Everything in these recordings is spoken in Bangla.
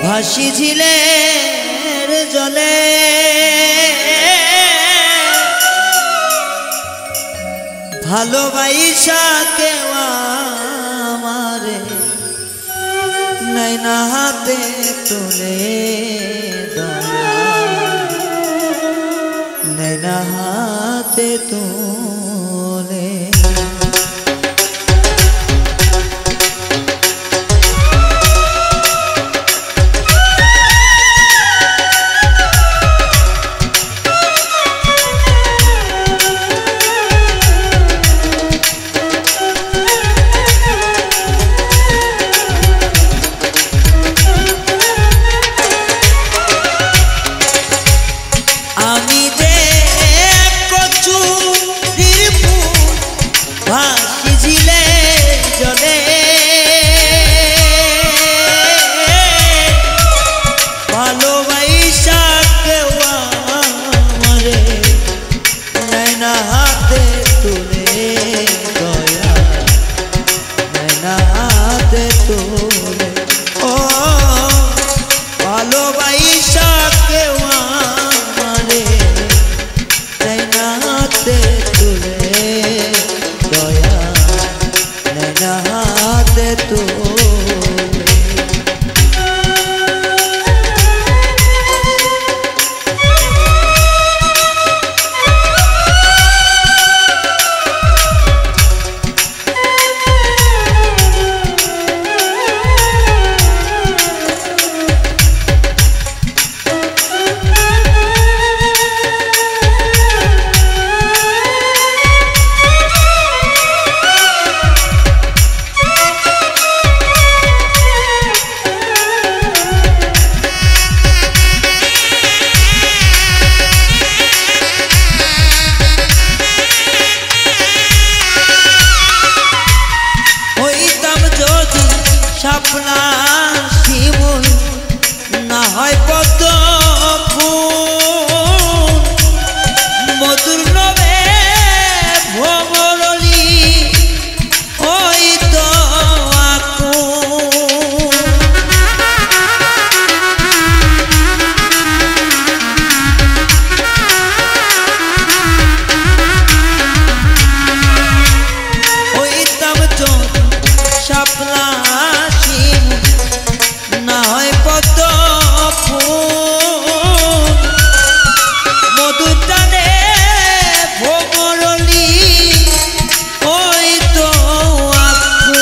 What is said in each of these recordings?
ভাসি ঝিলের জলে ভালোবাসা কেউ আমারে নয়না হাতে তুলে নয়না হাতে তুলে ভাসি ঝিলের জলে ভালোবাসা কেউ আমারে নয়না হাতে তুলে দয়া নয়না হাতে তুলে ও ভালোবাসা কেউ আমারে নয়না হাতে তুলে নয়না হাতে তুলে শাপলা শিমুল না হয় পদ্ম ফুল মধুর নবে ভ্রমরলি ওই তো আকুল ওই তাম শাপলা না হয় পদ্ম ফুল মধুর টানে ভ্রমরলি ওই তো আকুল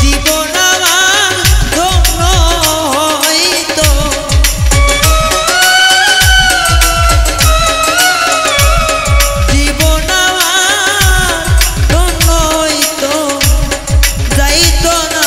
জীবন আমার ধন্য হইতো জীবন আমার ধন্য হইতো যাইতো না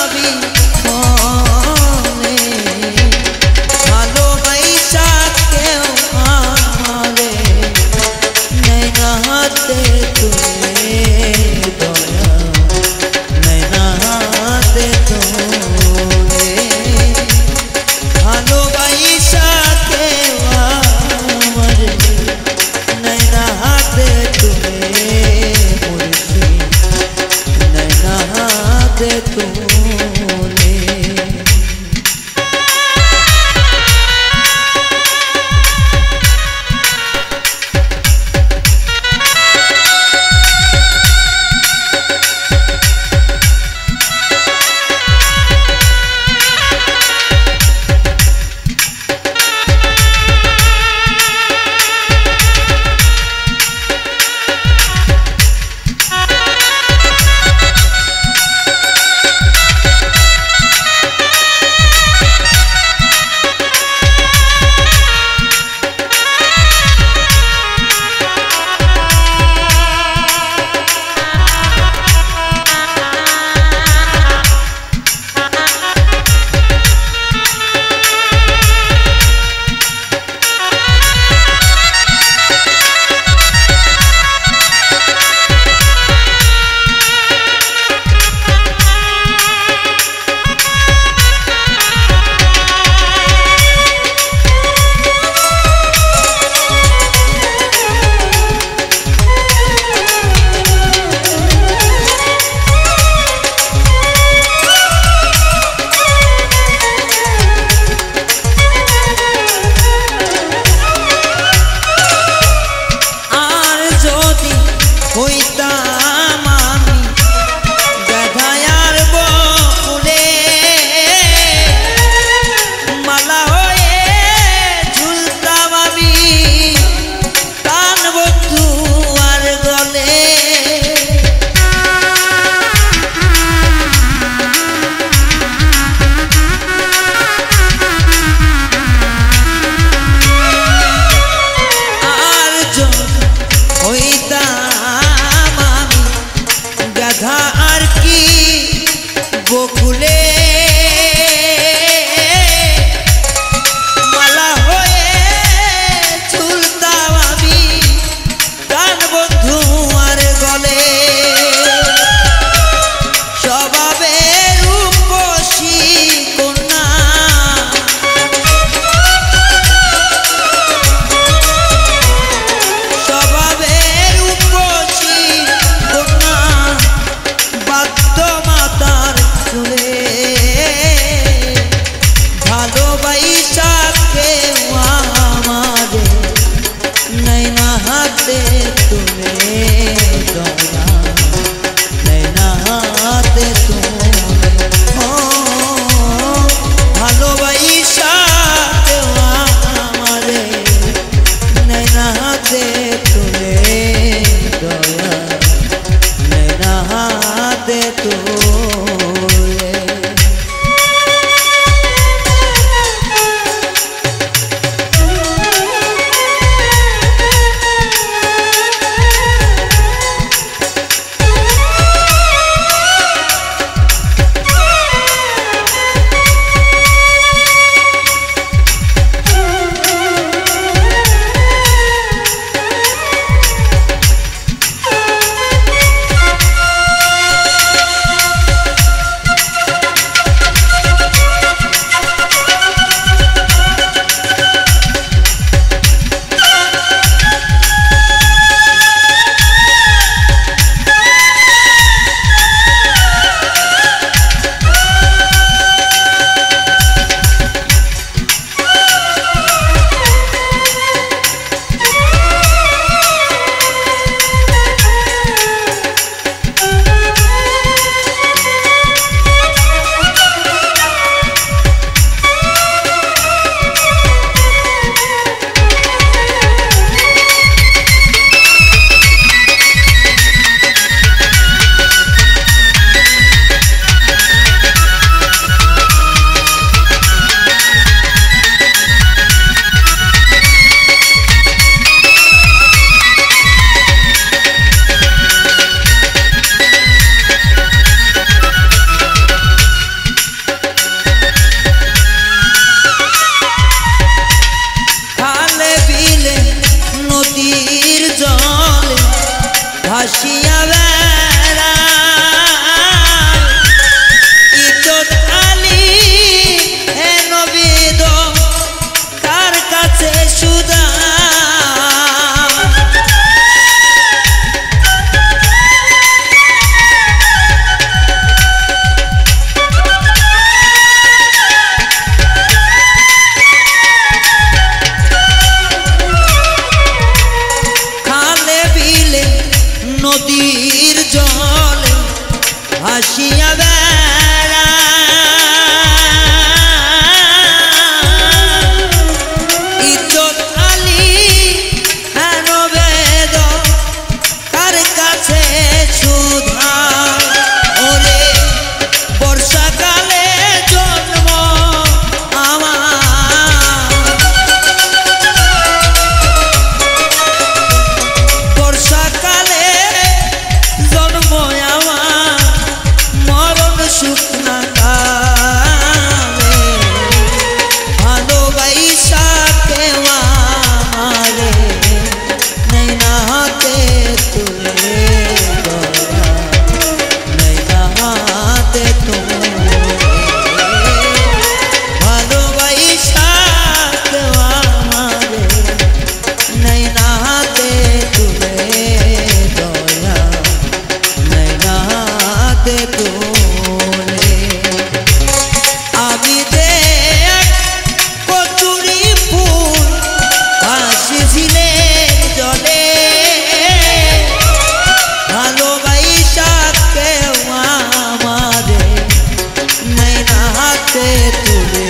হাতে তুলে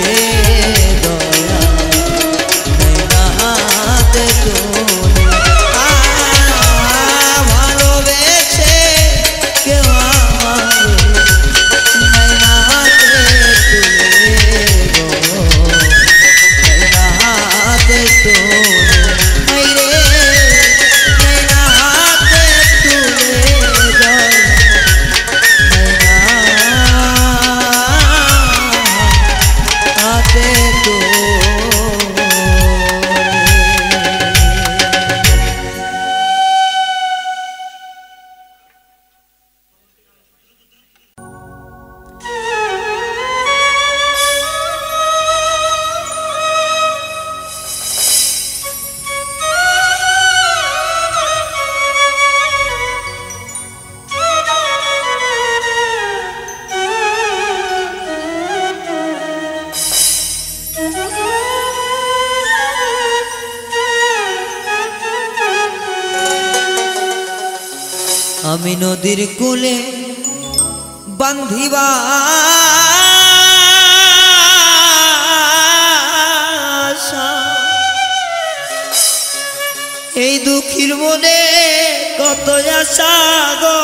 দয়া নয়না হাতে তুলে ভালোবেসে কেউ আমারে নয়না হাতে তুলে নয়না হাতে তুলে আমি নদীর কূলে বান্ধিবা এই দুঃখীর মনে কত আশা গো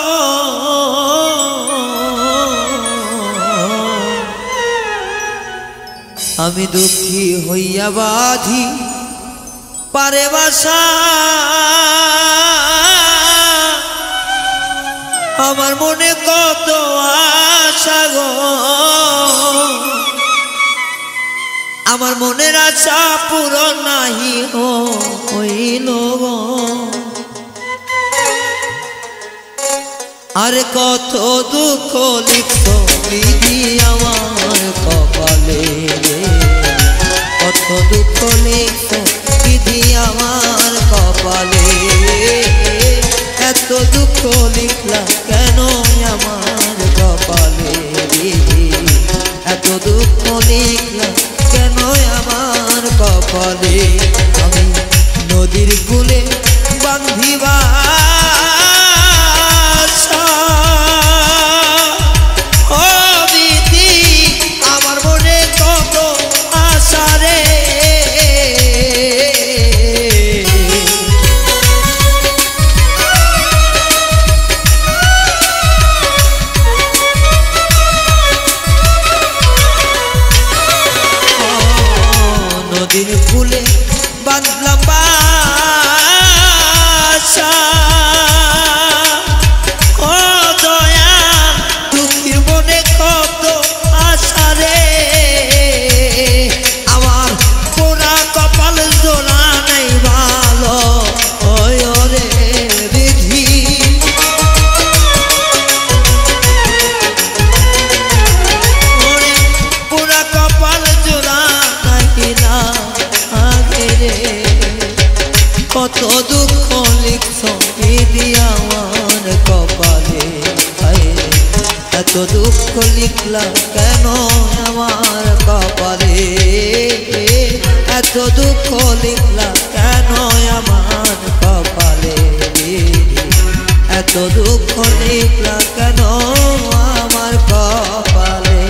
আমি দুঃখী হইয়া বাঁধি পারে বাসা আমার মনে কত আশা গো আমার মনের আশা পূরণ নাহি হইল গো আর কত দুঃখ লিপ্ত বিধি আমার কপালে কত দুঃখ লিপ্ত বিধি আমার কপালে এত দুঃখ লিখলা কেন আমার কপালে বিধি এত দুঃখ লিখলা কেন আমার কপালে আমি নদীর কূলে বান্ধিবা আমার মনে কত আশা রে নদীর কূলে বাঁধলাম বাসা ও দয়া দুঃখীর মনে কত আশা রে আমার পোড়া কপাল জোড়া নাই ভালো ওই রে বিধি ওরে পোড়া কপাল জোড়া নাই না আগে রে কত দুঃখ লিখছ বিধি আমার কপালে এত দুঃখ লিখলা কেন আমার কপালে এত দুঃখ লিখলা কেন আমার কপালে এত দুঃখ লিখলা কেন আমার কপালে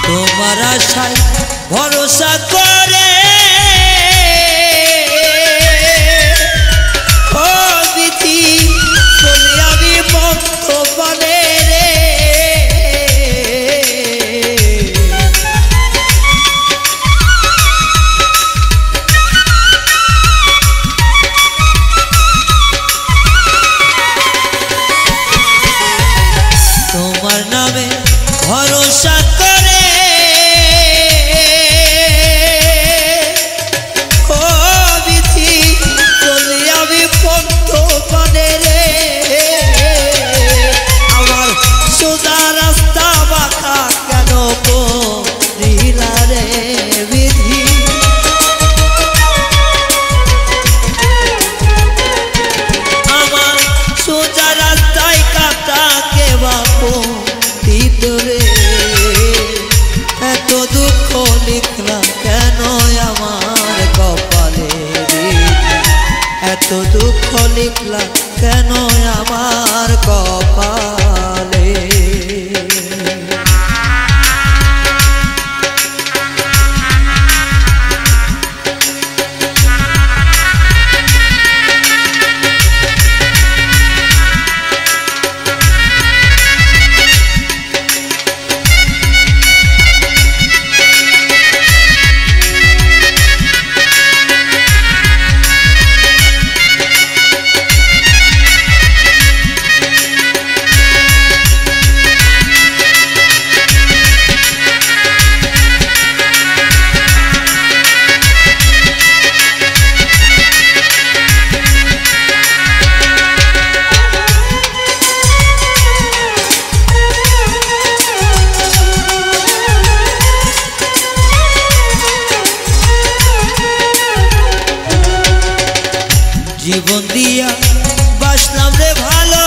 তোমার আশায় ভরসা করে ও বিধি চলে আমি বর্তমানে রে তোমার নামে ভরসা করে ও বিধি চলি আমি পন্থ পানে রে আমার সোজা রাস্তা বাঁকা কেন করিলা রে বিধি আমার সোজা রাস্তায় কাটা কে বাপু রে এত দুঃখ লিখলাম কেন আমার কপালে এত দুঃখ লিখলাম কেন আমার কপালে জীবন দিয়া বাসলাম রে ভালো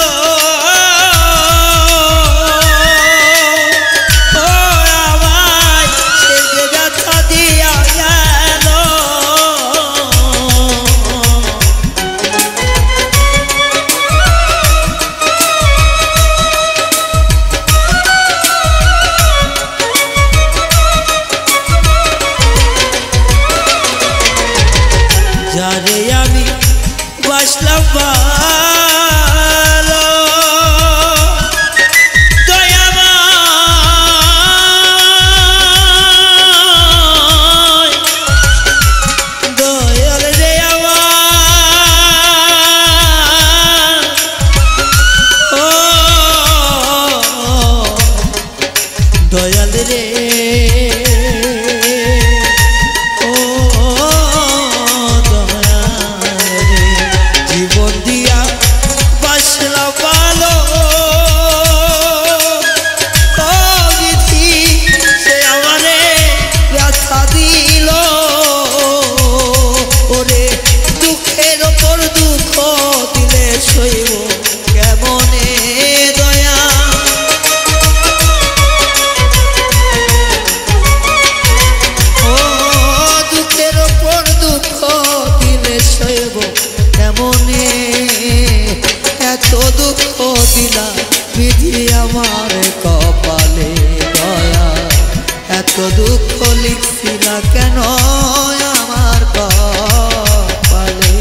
ও আমায় সে যে ব্যথা দিয়া গেল যারে আমি বাসলাম ভালো দয়াময় দয়াল রে আমার ও দয়াল রে এত দুঃখ দিলা বিধি আমার কপালে দয়া এত দুঃখ লিখছিলা কেন আমার কপালে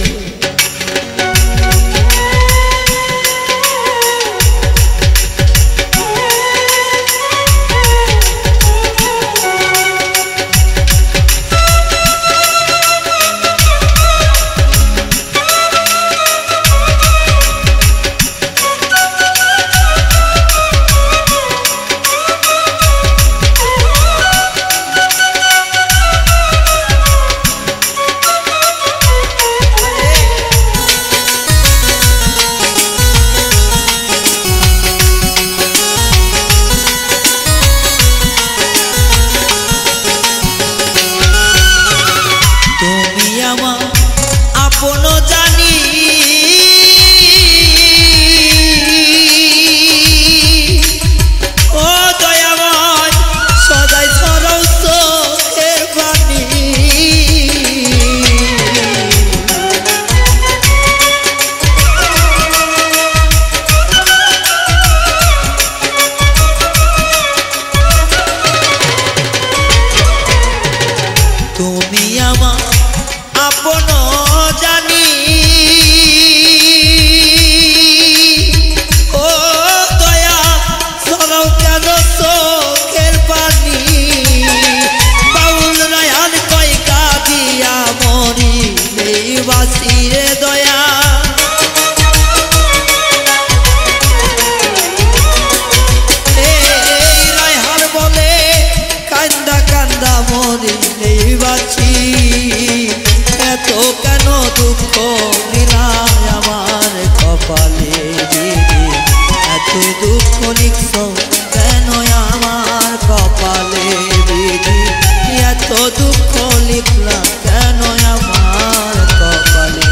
দুঃখ লিখলাম কেন আমার কপালে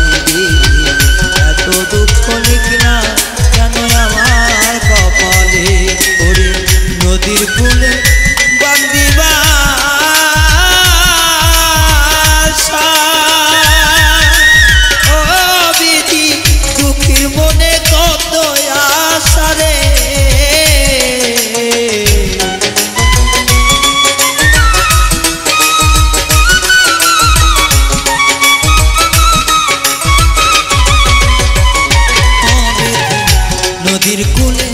এত দুঃখ লিখলাম কেন আমার কপালে ওরে নদীর কূলে বান্দিবা ও বিধি দুঃখীর মনে কত আশা রে নদীর কূলে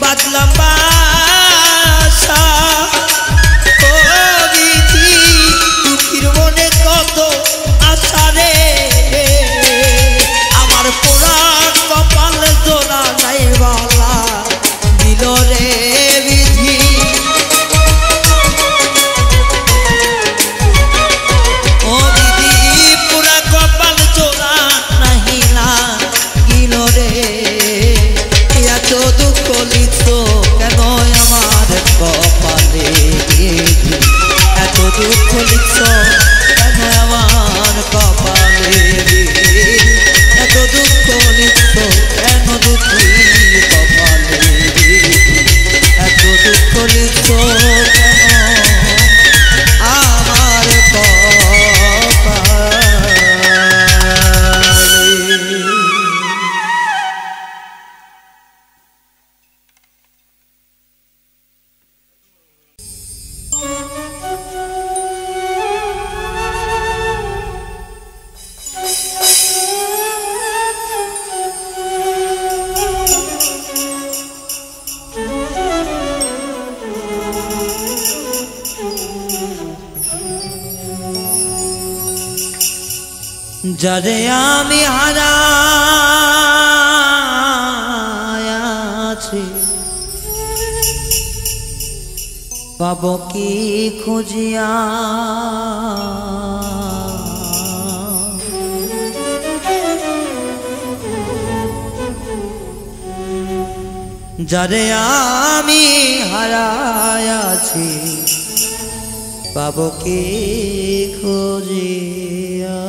বাঁধলাম বাসা ও বিধি দুঃখীর মনে কত আশা রে আমার পুরাণ কপাল জোড়া নাই বালা দিল রে বিধি ও বিধি পুরা কপাল জোড়া নাহি না গিল রে এত দুঃখ লিখছো কেন আমার কপালে এত দুঃখ লিখছো কেন আমার কপালে এত দুঃখ লিখছো কেন দুঃখী কপালে এত দুঃখ লিখছো কেন আমার কপালে যারে আমি হারায়াছি পাব কি খুঁজিয়া যারে আমি হারায়াছি পাব কি খুঁজিয়া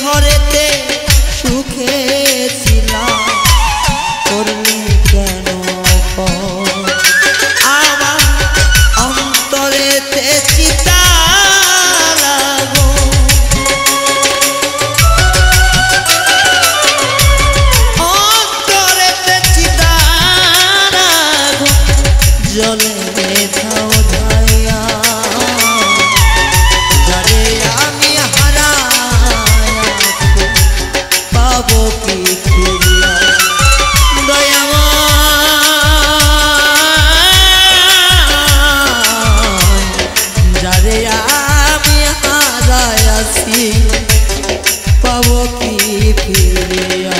ঘরেতে সুখে ছিলাম করলি কেন আমার অন্তরেতে চিতা লাগো অন্তরেতে চিতা লাগো জলে মেধাও ধাইয়া যারে আমি হারায়া পাবো কি ফিরিয়া দয়াময় যারে আমি হারায়াছি পাবো কি ফিরিয়া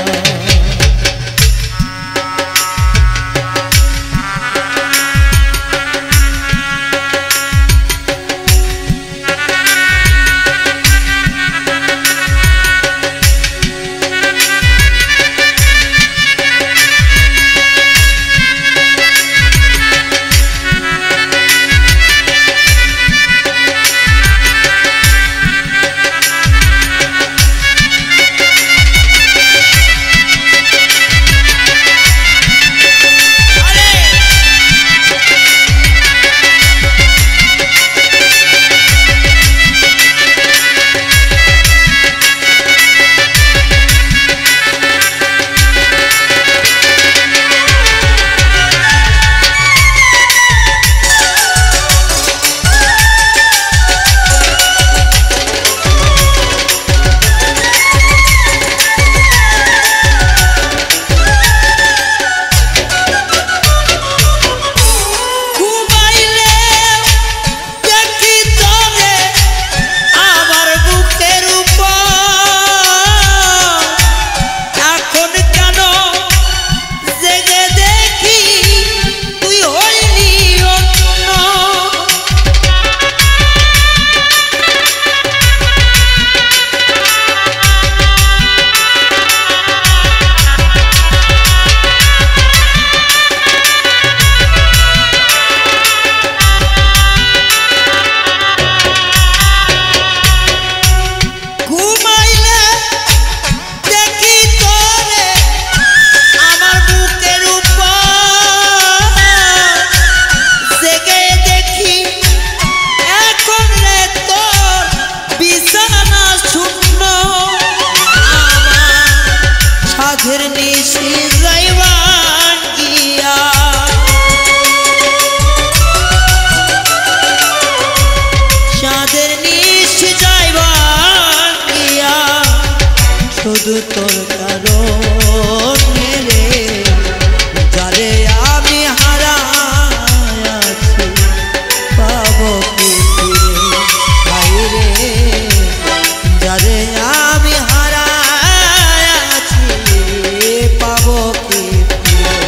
শুধু তোর কারণে রে যারে আমি হারায়াছি পাবো কি ফিরে বাইরে যারে আমি হারায়াছি পাবো কি ফিরে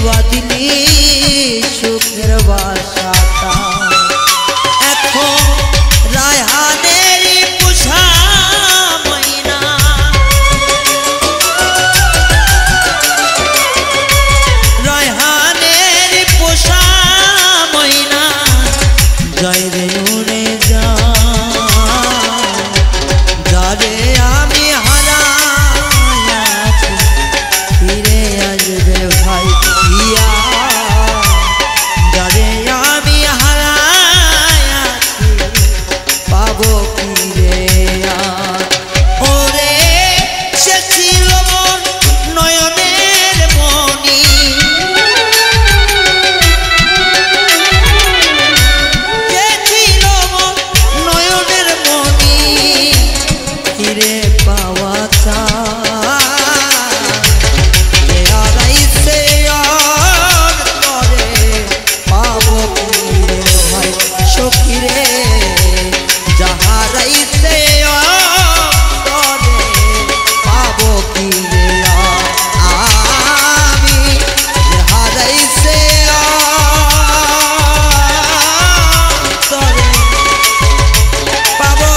বাঁধলি সুখের বাসাটা এখন রায়হানের পোষা ময়না রায়হানের পোষা ময়না জয় রে উড়ে যা যারে আমি হারাইয়াছি ফিরে আসবে ভাই ইয়া যারে আমি হারাইয়াছি পাবো ফিরে ওরে সে ছিল মোর নয়নের মণি সে ছিল মোর নয়নের মণি ফিরে পাওয়া চাই হারাইছে অন্তরে পাবো ফিরে ভাই সখীরে যাহারাইছে অন্তরে পাবো ফিরে আমি হারাইছে অন্তরে পাবো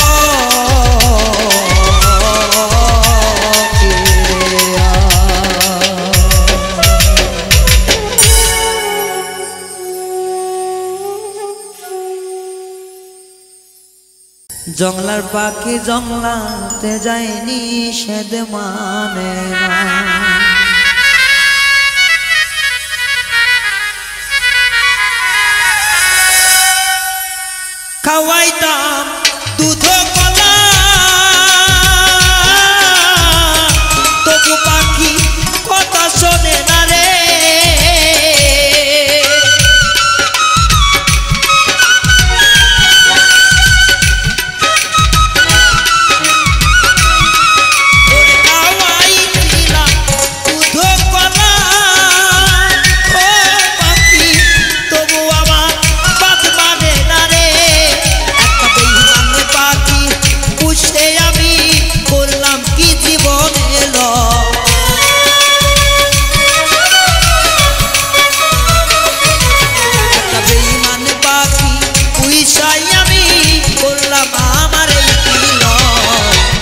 জংলার পাখি জংলাতে যায়নি সেদ মানে না খাওয়াইতাম দুধ কলা তবু পাখি কথা শোনে না রে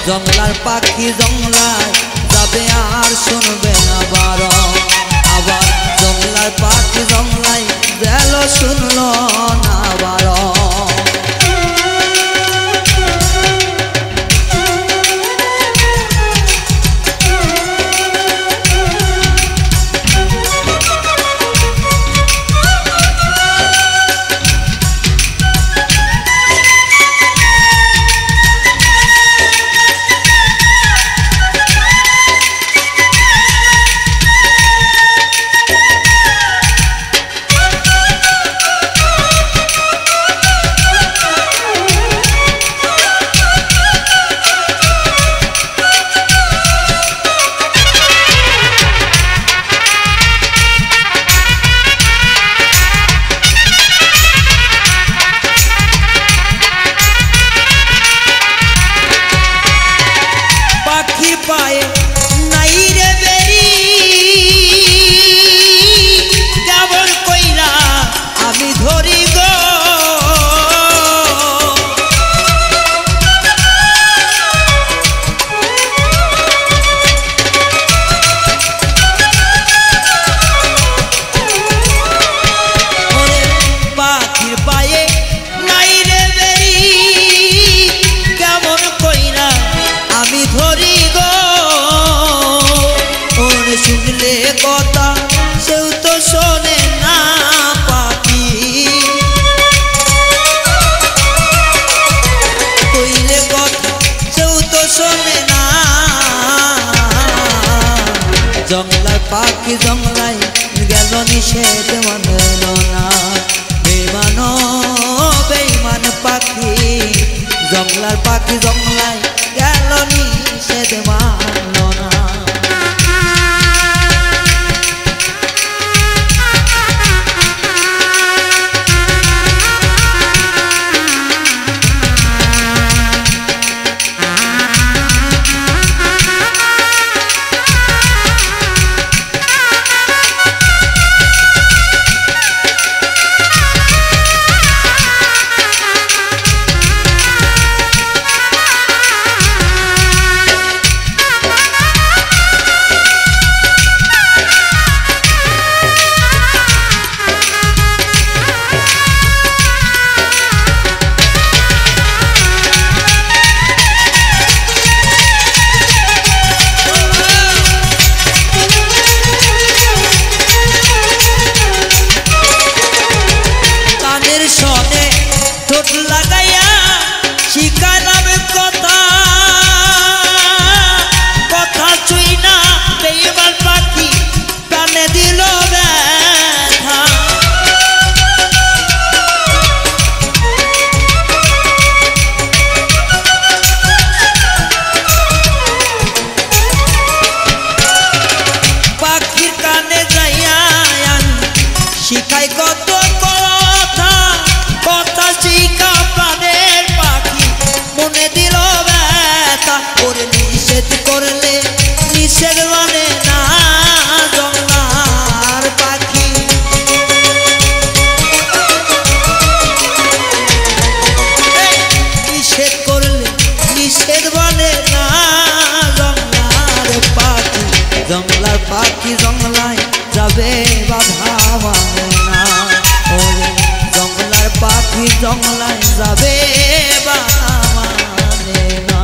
জংলার পাখি জংলায় যাবে আর শুনবে না বারো আবার জংলার পাখি জংলায় গেল শুনলো না বারো পায়ে নাই রে বেরি কেমন কইরা আমি ধরি গো পাখির পায়ে নাই রে বেরি কেমন কইরা আমি ধরি শুনলে কথা সেও তো শোনে না পাখি কইলে কথা সেও তো শোনে না জংলার পাখি জংলায় গেল নিষেধ মানল না বেমান বেইমান পাখি জংলার পাখি জংলায় গেল নিষেধ মানল না জংলায় যাবে বাধা মানে না।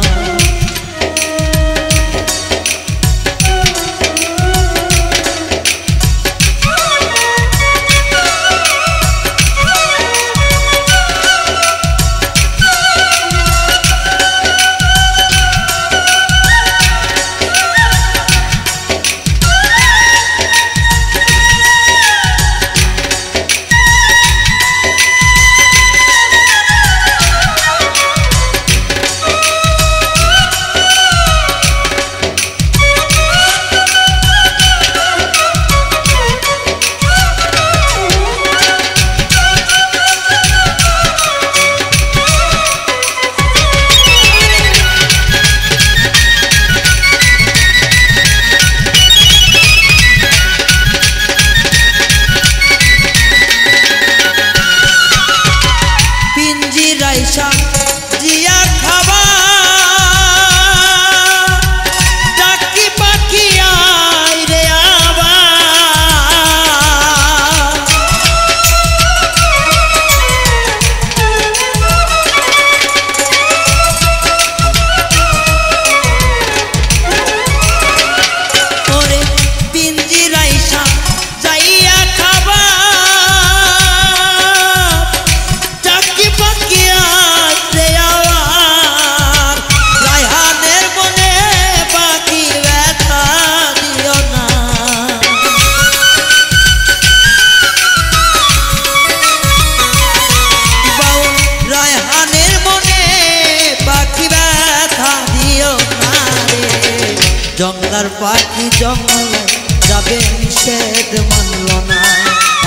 জংলার পাখি জঙ্গলে যাবে নিষেধ মানল না।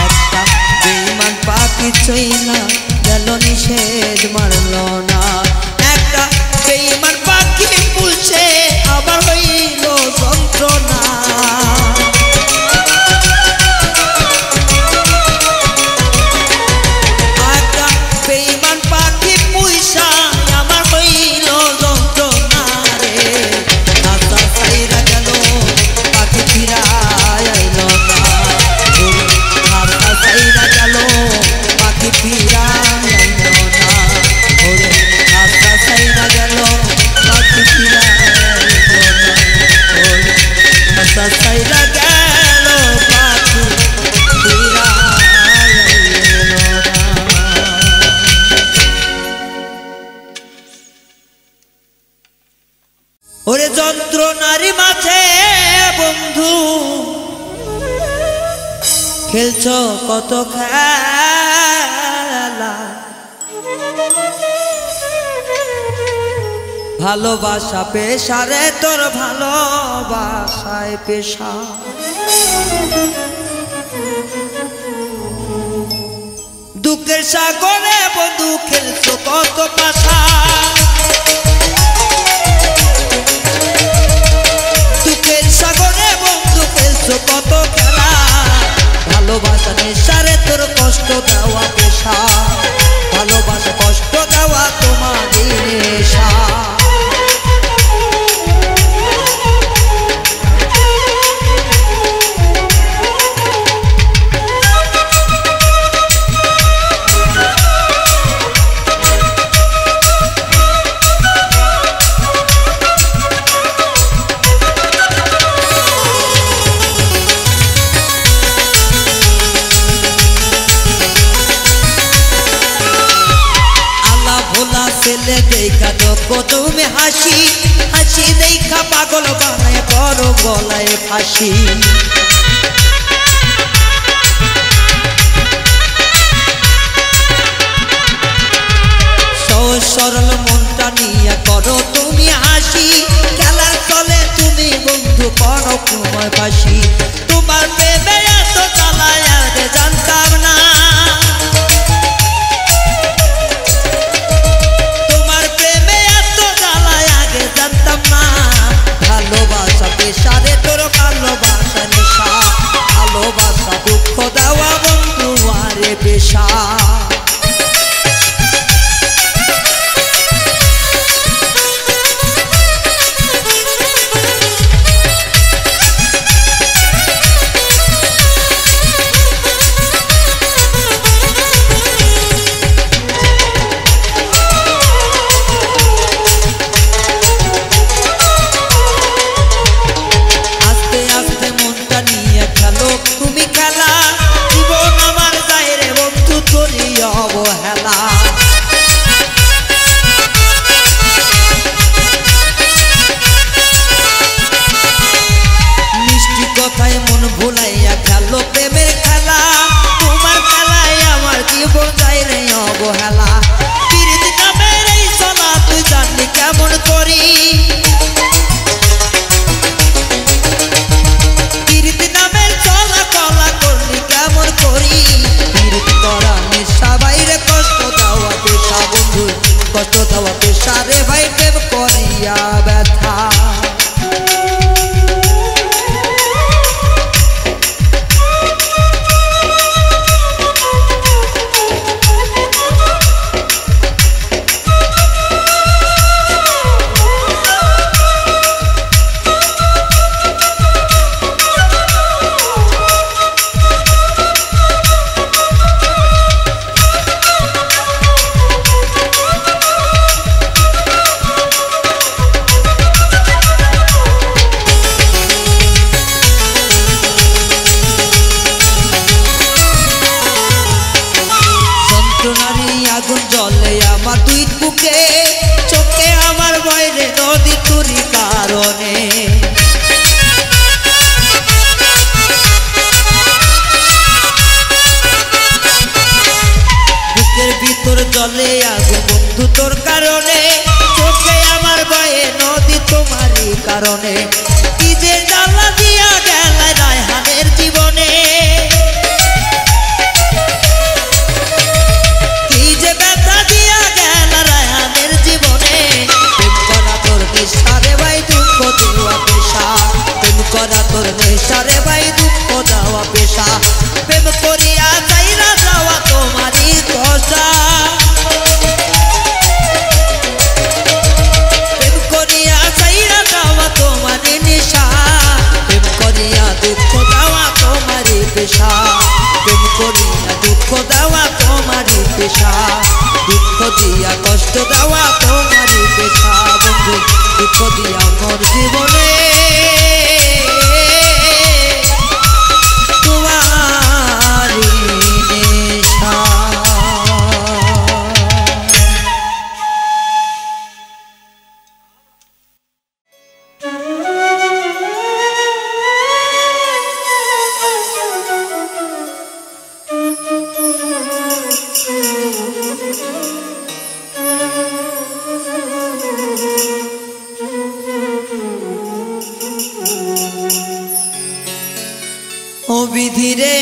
একটা বেঈমান পাখি চইলা গেল নিষেধ মানল না। একটা বেঈমান পাখি পুষে আবার হইল যন্ত্রণা। একটা বেঈমান পাখি পুষা আমার হইল যন্ত্রণা রে। আশা ছাইরা গেল পাখি ফিরা আইল না। আশা ছাইরা গেল পাখি ফিরা আইল না। ওরে আশা ছাইরা গেল পাখি ফিরা আইল না। ওরে আশা ছাইরা গেল পাখি ফিরা আইল না। ওরে যন্ত্রণারি মাঝে বন্ধু খেলছ কত খেলা। ভালোবাসা পেশা রে তোর ভালোবাসায় পেশা। দুঃখের সাগরে বন্ধু খেলছ কত পাশা। সাগরে বন্ধু খেলছো কত খেলা। ভালোবাসা নেশারে তোর কষ্ট দেওয়া পেশা। ভালোবাসা কষ্ট দেওয়া তোমাদের নেশা। ছেলে দেখা দেখো তুমি হাসি। হাসি দেখা পাগল বানায় করো গলায় ফাঁসি। সহজ সরল মনটা নিয়ে করো তুমি হাসি। খেলার চলে তুমি বন্ধু করো তোমার ফাঁসি। তোমার প্রেমে এত জ্বালায় আগে জানতাম না। ভালোবাসা পেশা রে তোর ভালোবাসা নেশা। ভালোবাসা দুঃখ দেওয়া বন্ধু আরে পেশা। জলে আগো বন্ধু তোর কারণে, চোখে আমার বয়ে নদী তোমারই কারণে। কি যে জ্বালা দিয়া গেল রায়হানের জীবনে, কি যে ব্যথা দিয়া গেল রায়হানের জীবনে। প্রেম করা তোর নেশারে ভাই দুঃখ দেওয়া পেশা, প্রেম করা তোর নেশারে ভাই দুঃখ দেওয়া পেশা। প্রেম করিয়া চাইরা যাওয়া তোমারই কষা, প্রেম করিয়া চাইরা যাওয়া তোমারই নেশা। প্রেম করিয়া দুঃখ দেওয়া তোমারই পেশা, প্রেম করিয়া দুঃখ দেওয়া তোমারই পেশা। দুঃখ দিয়া কষ্ট দেওয়া তোমারই পেশা বন্ধু, দুঃখ দিয়া মোর জীবনে তোমারই নেশা। ও বিধি রে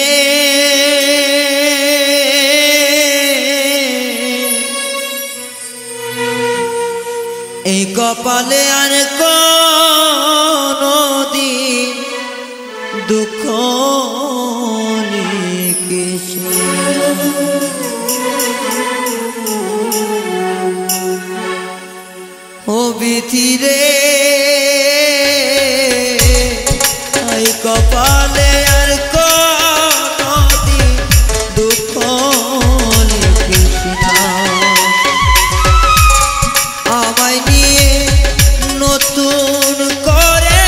এই কপালে আর কোনদিন দুঃখ লিখেছে। ও বিধি রে এই কপালে আর কোনদিন দুঃখ লিখিস না। আমায় নিয়ে নতুন করে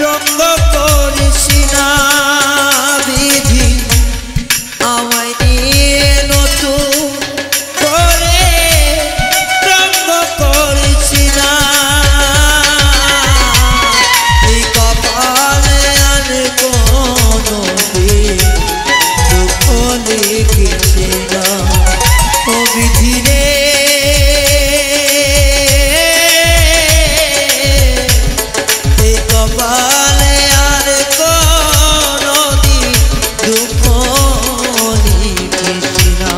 রঙ্গ করিস না বিধি, আমায় নিয়ে নতুন করে রঙ্গ করিস না। এই কপালে আর কোনদিন দুঃখ লিখিস না। ও বিধি রে এই কপালে আর কোনদিন দুঃখ লিখিস না।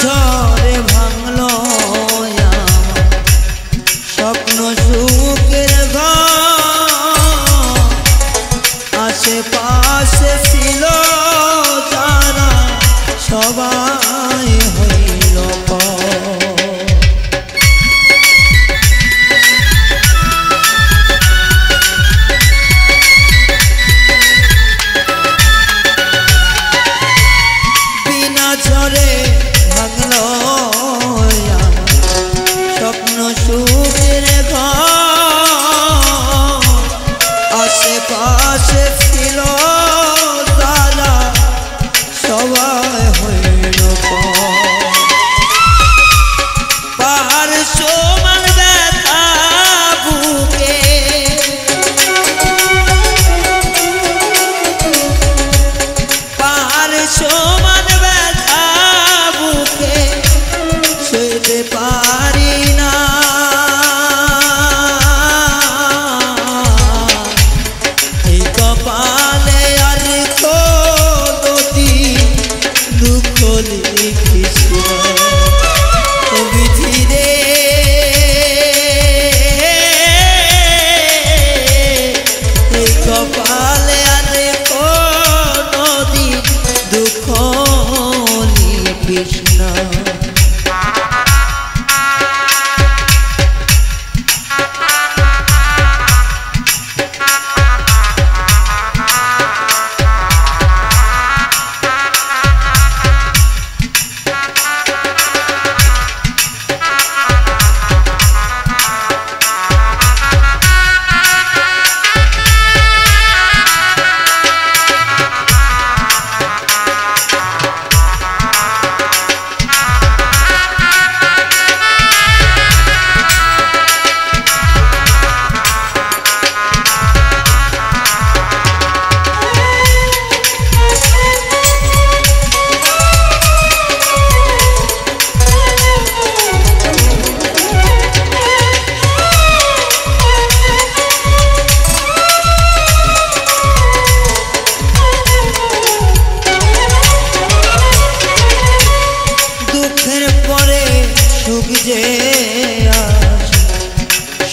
ঝড়ে ভাঙলো স্বপ্ন সুখের ঘর, আশেপাশে ছিল যারা সবাই হইল বিনা ঝড়ে ভাঙলো স্বপ্ন সুখের ঘর, আশেপাশে ছিল তারা সবাই হইল পাহাড় সমান ব্যথা বুকে, পাহাড় সমান ব্যথা বুকে সইতে পারি না। এই কপালে আর কোনদিন দুঃখ কৃষ্ণ।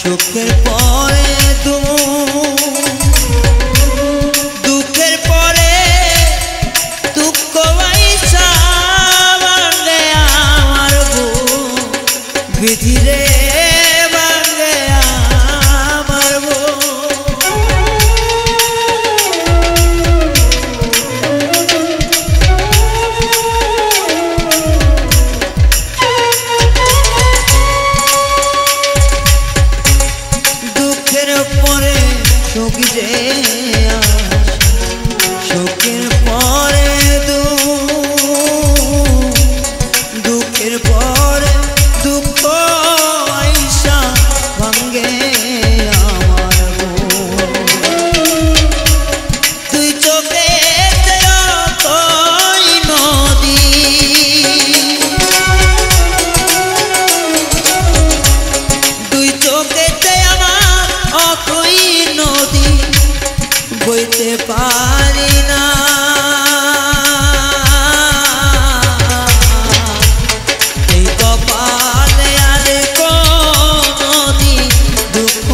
সুখের পরে দুঃখের পরে দুঃখ আইসা ভাঙে আমার বিধিরে ভাঙে আমার সুখের পরে দুঃখের পরে দুঃখ আইসা ভাঙ্গে আমার তুই চোখে নদী তুই চোখেতে আমার অকই নদী বইতে পারি না এই কপালে আর কোনদিন দুঃখ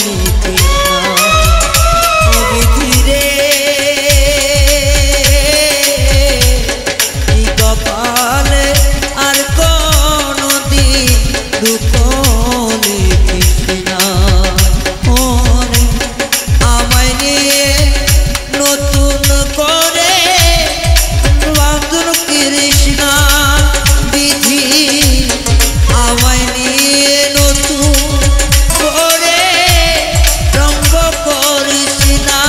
নিতে না বিধিরে এই কপালে আর কোনদিন দুঃখ নিতে না আমায় নিয়ে নতুন করে বাঁধন কৃষ্ণ বিধি আমায় নিয়ে নতুন করে রঙ্গ করিস না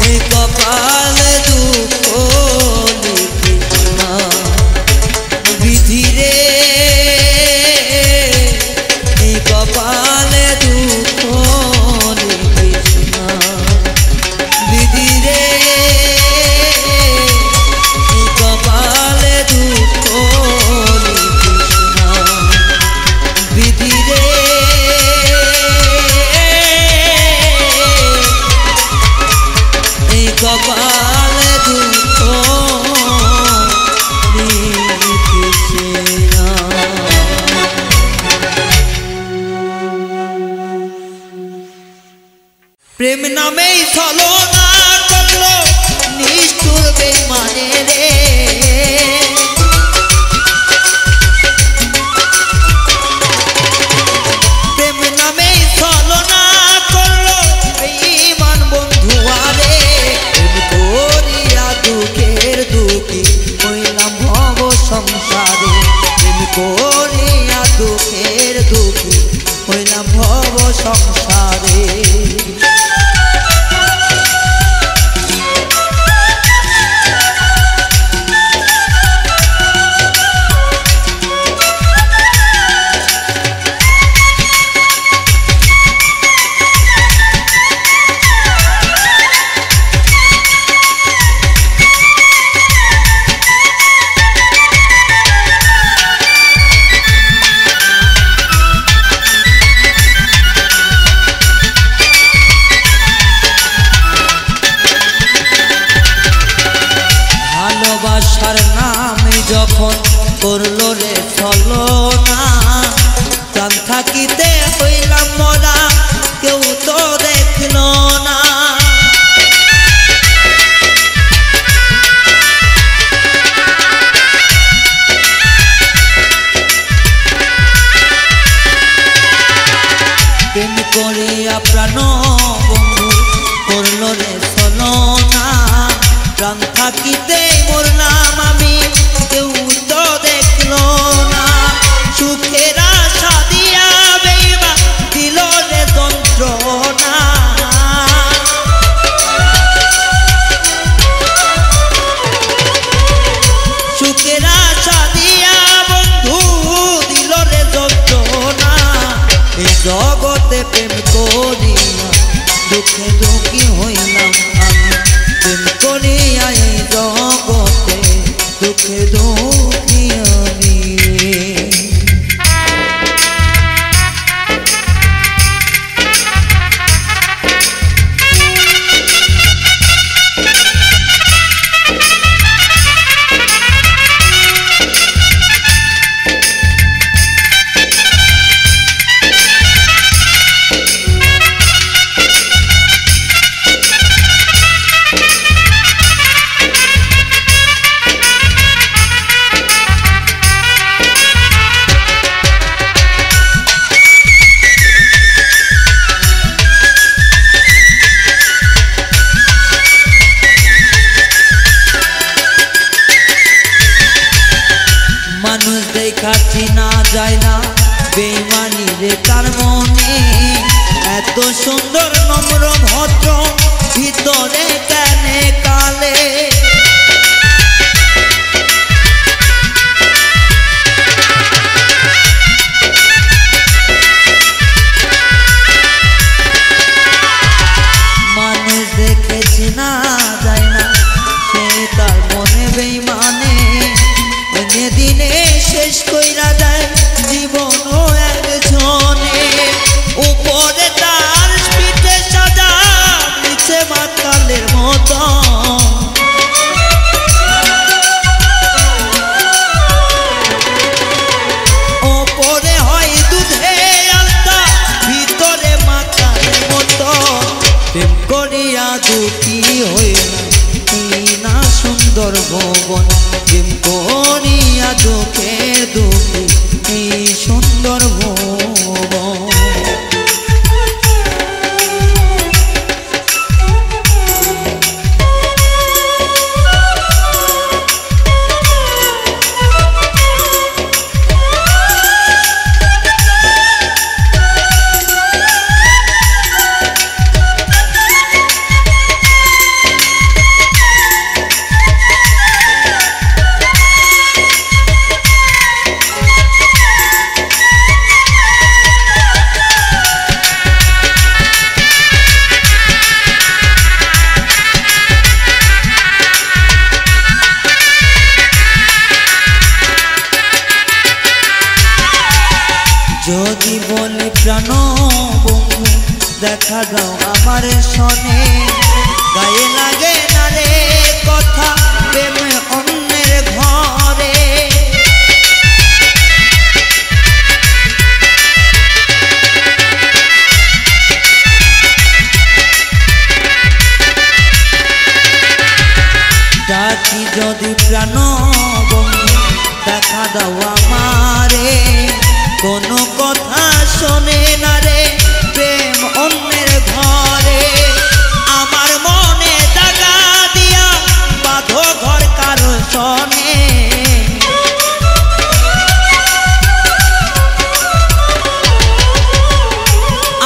এই কপালে দুঃখ লিখিস না বিধিরে এই কপালে দুঃখ লিখিস না বিধিরে এই কপালে দুঃখ লিখিস না বিধিরে এই কপালে দুঃখ লিখিস না। প্রেম নামেই ছলনা করলো নিষ্ঠুর বেঈমানে রে প্রেম নামেই ছলনা করলো বেঈমান বন্ধুয়া রে প্রেম করিয়া দুঃখের দুঃখী হইলাম ভব সংসারে প্রেম করিয়া দুঃখের দুঃখী হইলাম ভব সংসারে ভালোবাসার নামে যখন করলো রে ছলনা প্রাণ থাকিতে হইলাম মরা কেউ তো দেখলো না থাকিতে মরলাম আমি কেউ তো দেখলো না সুখের আশা দিয়া বেইমান দিল রে যন্ত্রণা সুখের আশা দিয়া বন্ধু দিল রে যন্ত্রণা এই জগতে প্রেম করিয়া দুঃখে দুঃখী হইলাম আমি প্রেম করিয়া এই জগতে দুঃখে দুঃখী আমি মানুষ দেখাচ্ছি না যায় না বেইমানি রে তার মনে এত সুন্দর নম্র ভদ্র ভিতরে কেনে কালে মানুষ দেখেছি না যায় না সে তার মনে বেইমানে দিনে শেষ কইরা যায় জীবন একজনে উপরে তার পিঠে সাজা নিচে মাতালের মতো উপরে হয় দুধে আলতা ভিতরে মাতালের মতো প্রেম করিয়া দুঃখী হইলাম না সুন্দর ভবন প্রেম করিয়া দুঃখের দুঃখী এই সুন্দর ভবন যদি বলি প্রাণ বন্ধু দেখা দাও আমার সনে গায়ে লাগে না রে কথা প্রেম অন্যের ঘরে ডাকি যদি প্রাণ বন্ধু দেখা দাও আমারে কোনো কথা শোনে না রে প্রেম অন্যের ঘরে আমার মনে দাগা দিয়া বাঁধো ঘর কারো শোনে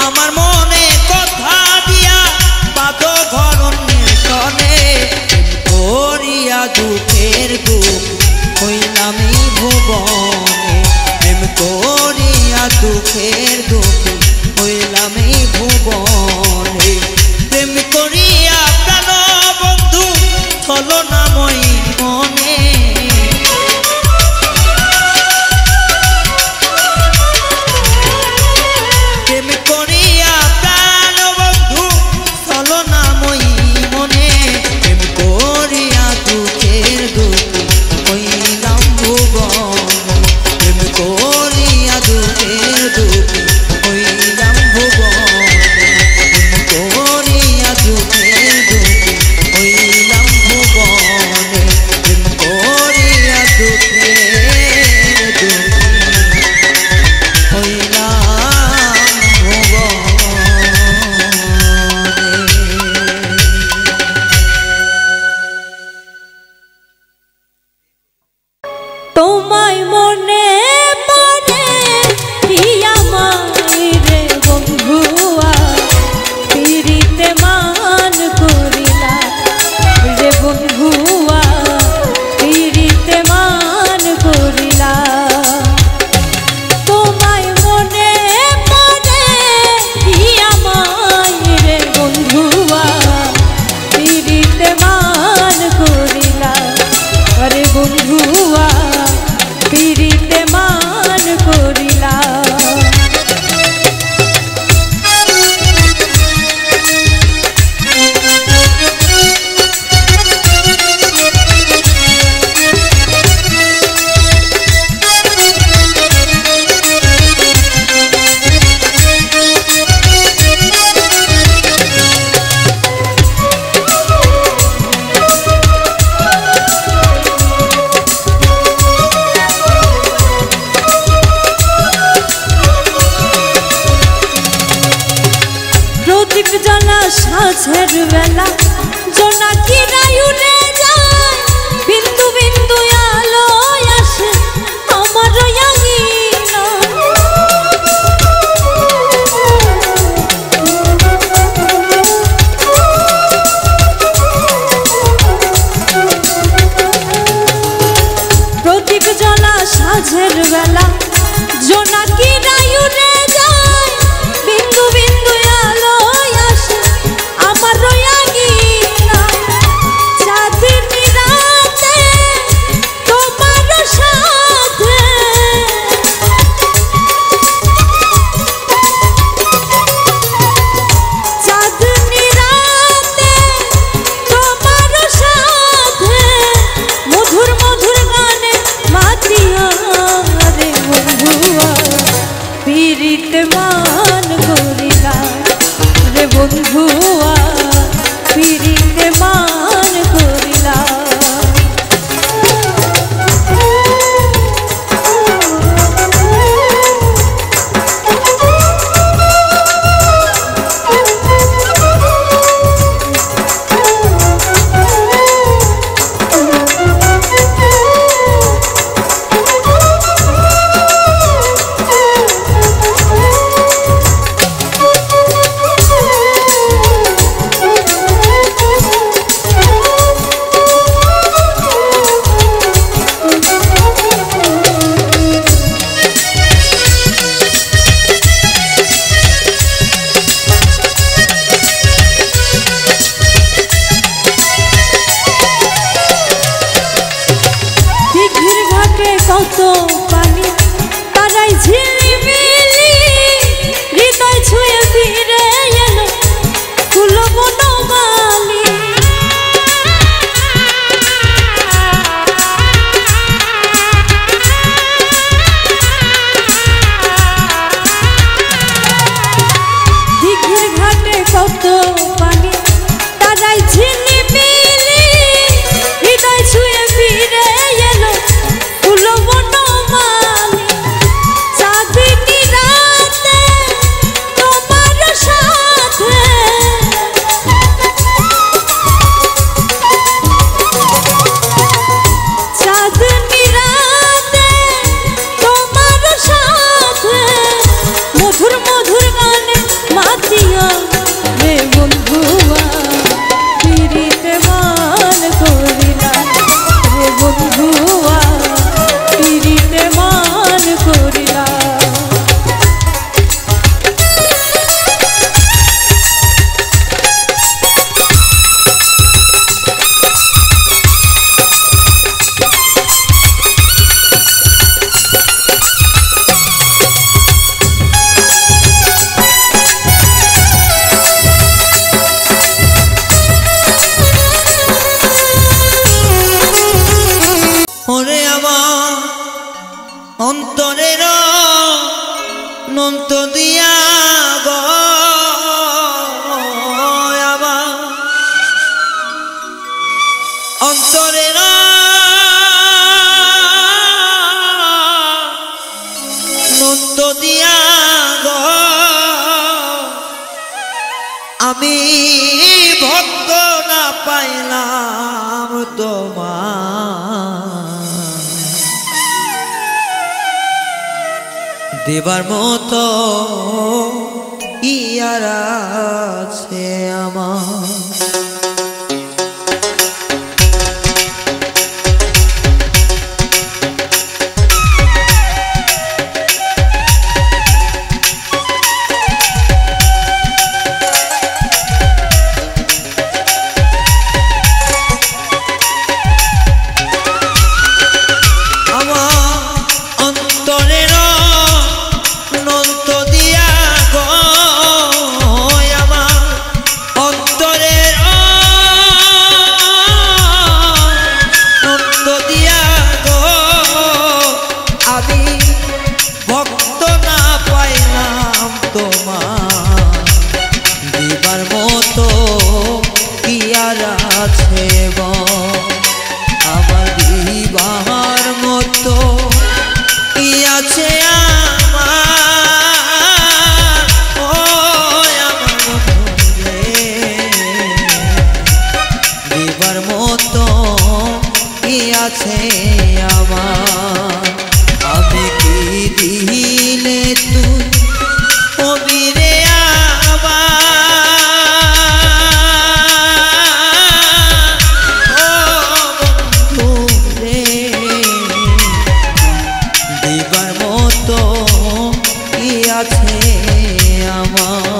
আমার মনে কথা দিয়া বাঁধো ঘর অন্যের শোনে করিয়া দুঃখের দুঃখ হইলাম এই ভুবনে প্রেম করিয়া দুঃখের দুঃখী হইলাম এই ভুবনে প্রেম করিয়া প্রাণ বন্ধু ছলনাময়ী মনে প্রেম করিয়া প্রাণ বন্ধু ছলনাময়ী মনে প্রেম করিয়া দুঃখের দুঃখী হইলাম ভুবনে প্রেম করিয়া দুঃখের দুঃখী হইলাম ভুবনে প্রেম করিয়া দুঃখের দুঃখী হইলাম ভুবনে বন্ধুয়া পিরিতে মান করিলা তোমায় মনে পড়ে কি আমায় রে বন্ধুয়া পিরিতে মান করিলা আরে বন্ধুয়া পিরিতে মান করিলা প্রদীপ জ্বালা সাঁঝের বেলা জোনাকিরা উড়ে যায় বিন্দু বিন্দু আলো আসে আমার আঙিনা প্রদীপ জ্বালা সাঁঝের বেলা জোনাকিরা উড়ে যায় বিন্দু বিন্দু আলো আসে আমার আঙিনা চাঁদনি রাতে তোমার সাথে চাঁদনি রাতে তোমার সাথে মধুর মধুর গানে মাতিয়া রে বন্ধুয়া পিরিতে মান করিলা রে বন্ধুয়া পিরিতে মান করিলা কত পানি তারাই ঝিলিমিলি হৃদয় ছুঁয়ে ফিরে এলো ফুল বনমালী দিঘির ঘাটে কত পানি তারাই ঝিলিমিলি হৃদয় ছুঁয়ে ফিরে এলো ফুল বনমালী চাঁদনি রাতে তোমার সাথে চাঁদনি রাতে তোমার সাথে মধুর মধুর গানে মাতিয়া রে বন্ধুয়া পিরিতে মান করিলা রে বন্ধুয়া পিরিতে মান করিলা ওরে আমার অন্তরের নন্ত দিয়া গো আমার অন্তরের নন্ত দিয়া গো আমি ভক্ত না পাইলাম তোমার দেবার মতো ইয়ার আছে আমার আছে আমার আমি কি দিলে তুই কবিরে দিবার মতো কি আছে আমার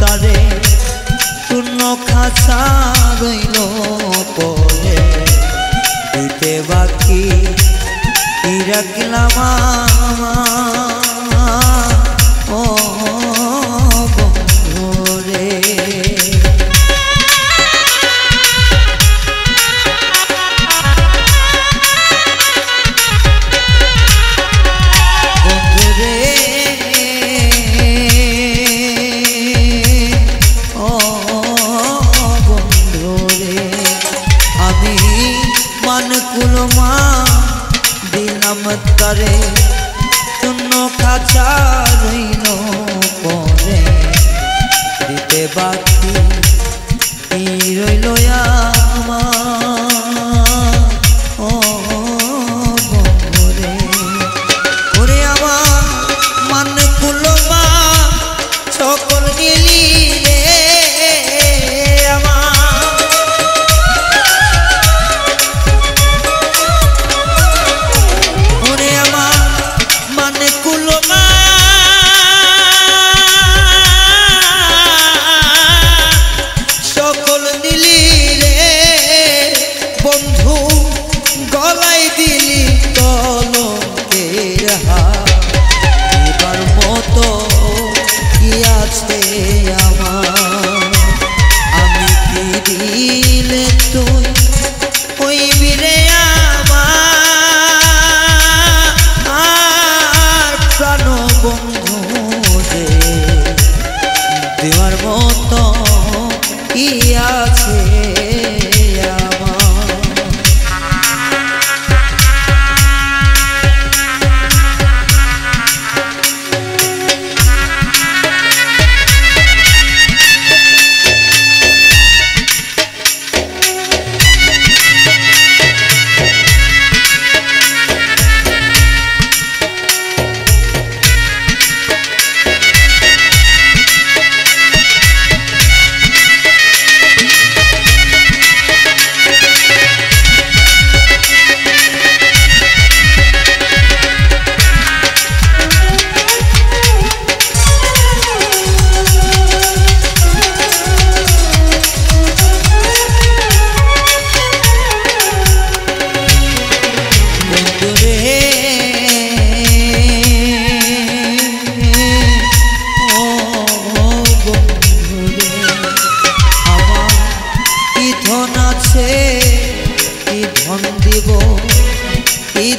তারে শূন্য খাঁচা রইল পরে দিতে বাকি রাখলাম ও বন্ধুরে কুলমা দিলাম তারে শূন্য খাঁচা রইল পরে দিতে বাকি রইল আমার ও বন্ধুরে ওরে আমার মান কুলমা সকল দিলি রে দেওয়ার মতো কি আছে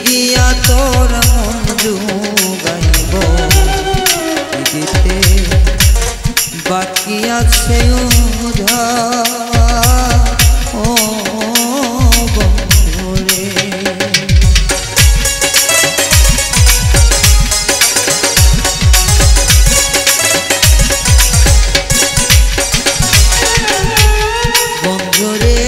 দিয়া তোর মন জুগাইব দিতে বাকি আছে ও বন্ধুরে বন্ধুরে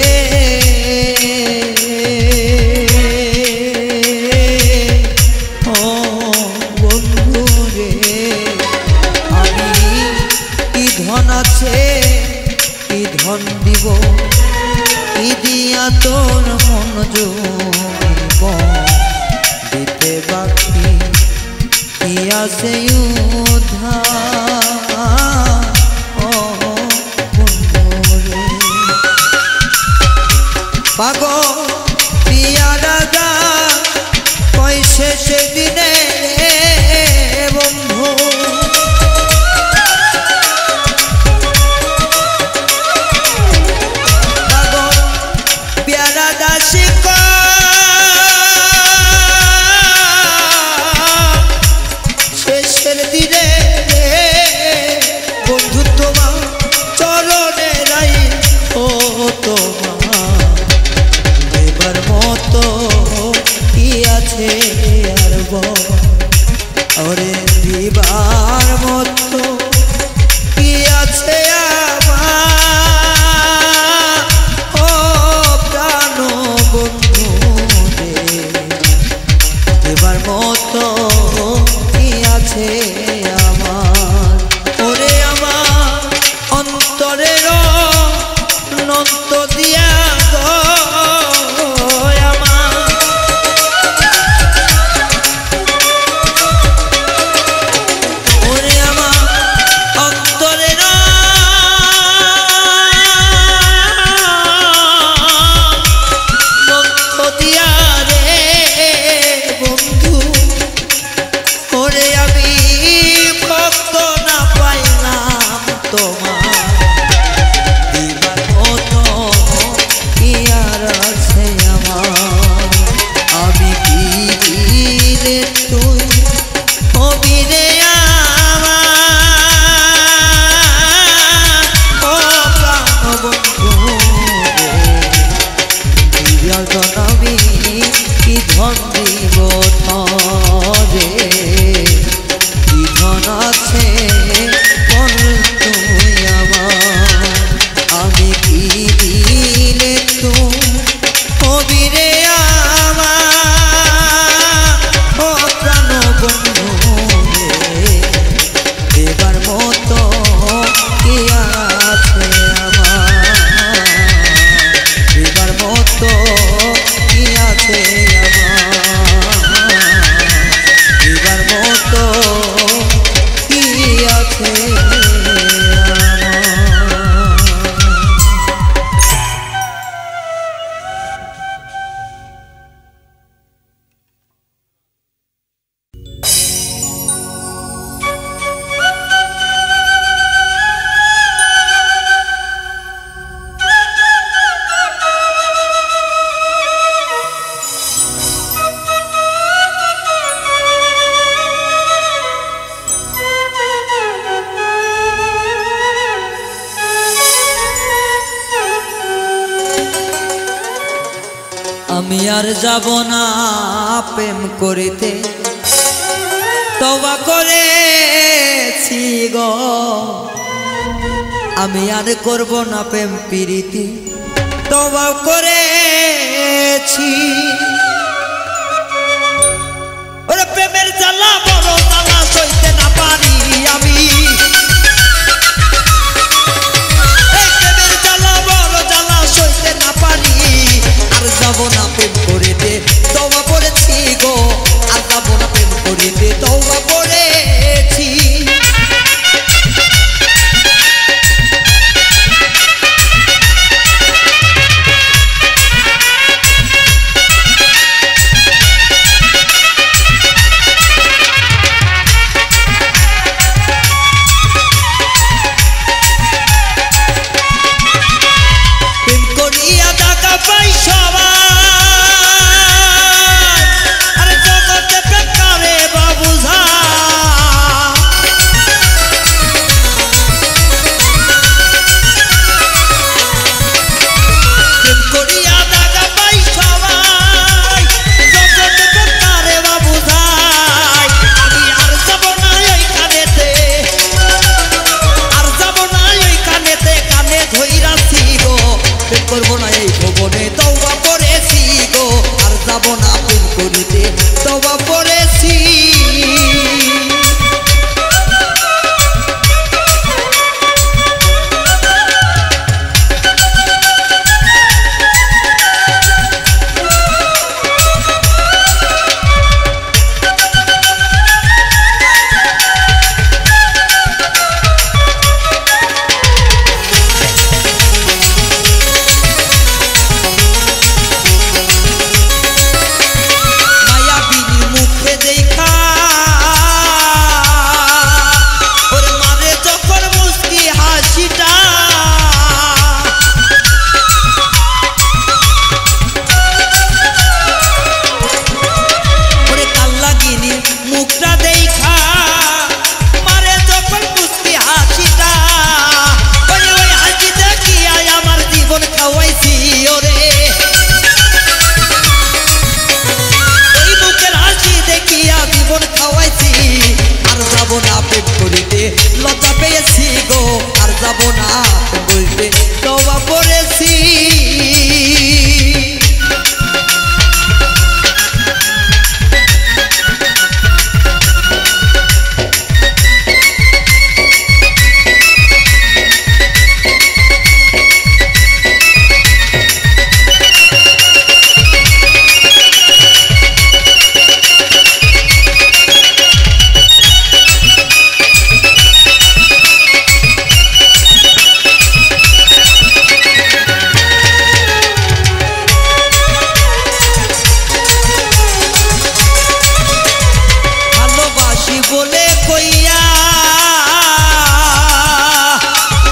ধন দিব কি দিয়া তোর মন জুগিব দিতে বাকি কি আছে উদ্ধার ও বন্ধুরে পাগল পিয়া রাজা কই শেষে দিনে রে বন্ধু পাগল পিয়া রাজা শিখ শেষের দিনে বন্ধু তোমার চরণে রাই ও তোমার এবার মতো কি আছে আর ওরে দিবার মতো কি আছে আমার ও প্রাণ বন্ধু রে এবার মতো কি আছে আমার ওরে আমার অন্তরের নন্ত দিয়া গো আমার ওরে আমার অন্তরের নন্ত দিয়া রে বন্ধু ওরে আমি ভক্ত না পাইলাম তোমার দিবার মতো কি আর আছে আমার আমি কি রে তুই হবি রে আমার ও প্রাণ বন্ধু রে জনমী কি ধন দিব রে কি ধন আছে বল তুই আমার আমি কি দিলে তুই হবি রে আমার ও প্রাণ বন্ধু রে এবার মতো কি আছে আমার এবার মতো কি আছে আমার এবার মতো কি আছে আমি আর যাব না প্রেম করিতে তওবা করেছি গো আমি আর করব না প্রেম প্রীতি তওবা করেছি ওরে প্রেমের জ্বালা বড় জ্বালা সইতে না পারি আমি প্রেমের জ্বালা বড় জ্বালা সইতে না পারি আর যাব না প্রেম করিতে তওবা করেছি গো আর যাব না প্রেম করিতে তওবা করেছি কইয়া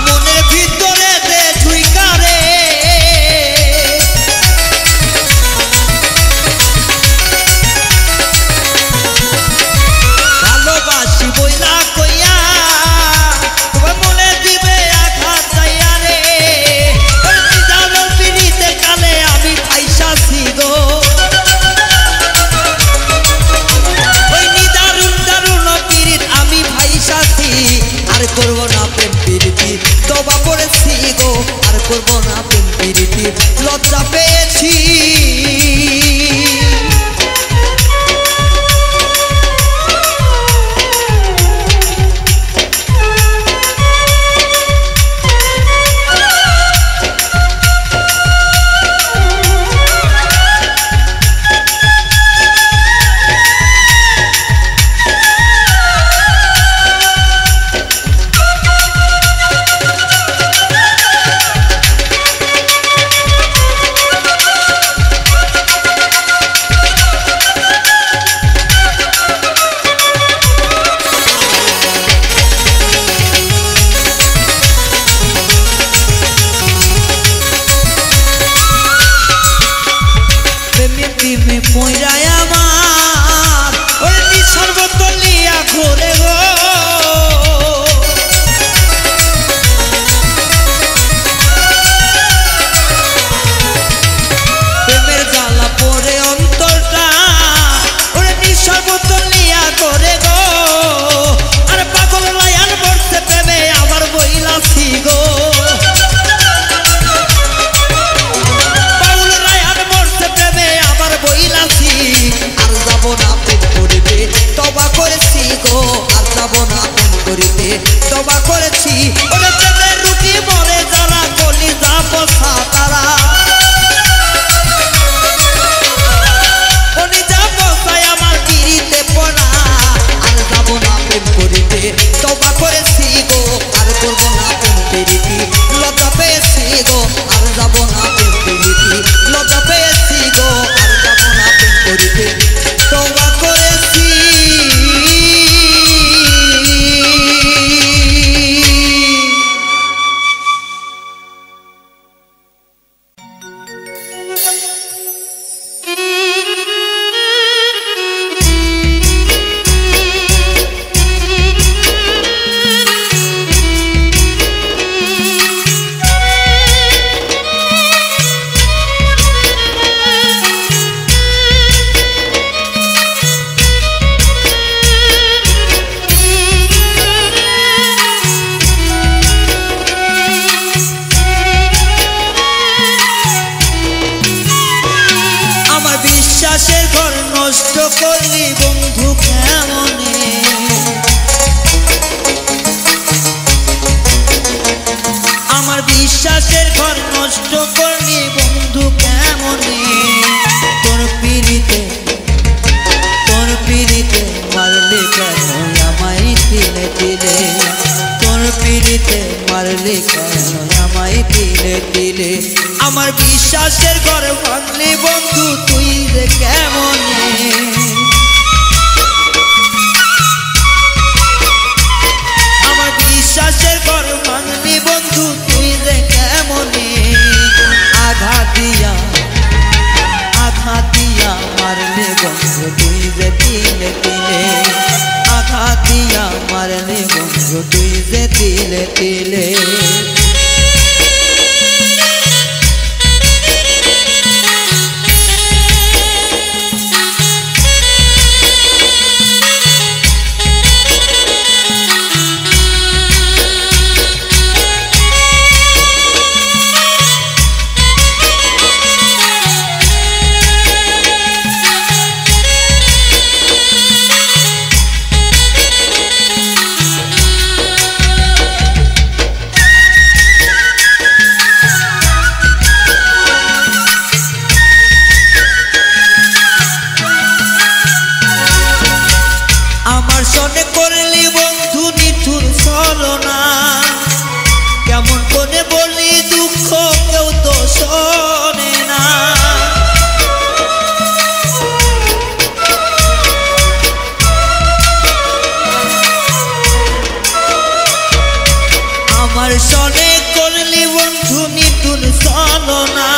মনের ভিতরে দে ঝুইকারে ভালোবাসি বইলা কইয়া তোমার মনে দিবে আঘাত যাইয়া রে জানো পিড়িতে কালে আমি ফাইসাছি গো ওই নিদারুণ দারুণ পিড়িত আমি ফাইসাছি আর করব না প্রেম পিড়িতি তওবা করেছি গো আর করব না প্রেম পিড়িতি লজ্জা পেয়েছি পয়রায় আমার ওই নিশার বোতল লিয়া ঘুরে গো প্রেমের জ্বালা পড়ে অন্তরটা ওই নিশার বোতল লিয়া ঘুরে গো আর পাগল লায়ান মরছে প্রেমে আমার বইলাছি গো আর যাব না প্রেম করিতে তওবা করেছি গো আর যাব না প্রেম করিতে তওবা করেছি ওরে প্রেমের রুটি মরে যারা কলিজা বসা তারা কলিজা বসায় আমার পিড়িতে পড়া আর যাব না প্রেম করিতে তওবা করেছি গো আর করব না প্রেম পিড়িতি লজ্জা পেয়েছি গো আর যাব না প্রেম পিড়িতি লজ্জা পেয়েছি গো আর যাব না প্রেম করিতে তওবা করেছি বিশ্বাসের ঘর নষ্ট করলি বন্ধু কেমনে আমার বিশ্বাসের ঘর নষ্ট করলি বন্ধু কেমনে তোর পিড়িতে মারলি কেন আমায় তিলে তিলে তোর পিড়িতে মারলি কেন আমায় তিলে তিলে আমার বিশ্বাসের ঘর ভাঙলি বন্ধু তুই যে কেমনে আমার বিশ্বাসের ঘর ভাঙলি বন্ধু তুই যে কেমনে আঘাত দিয়া মারলে বন্ধু তুই যে তিলে তিলে আঘাত দিয়া মারলে বন্ধু তুই যে তিলে তিলে আমার সনে করলি বন্ধু নিতুন চলনা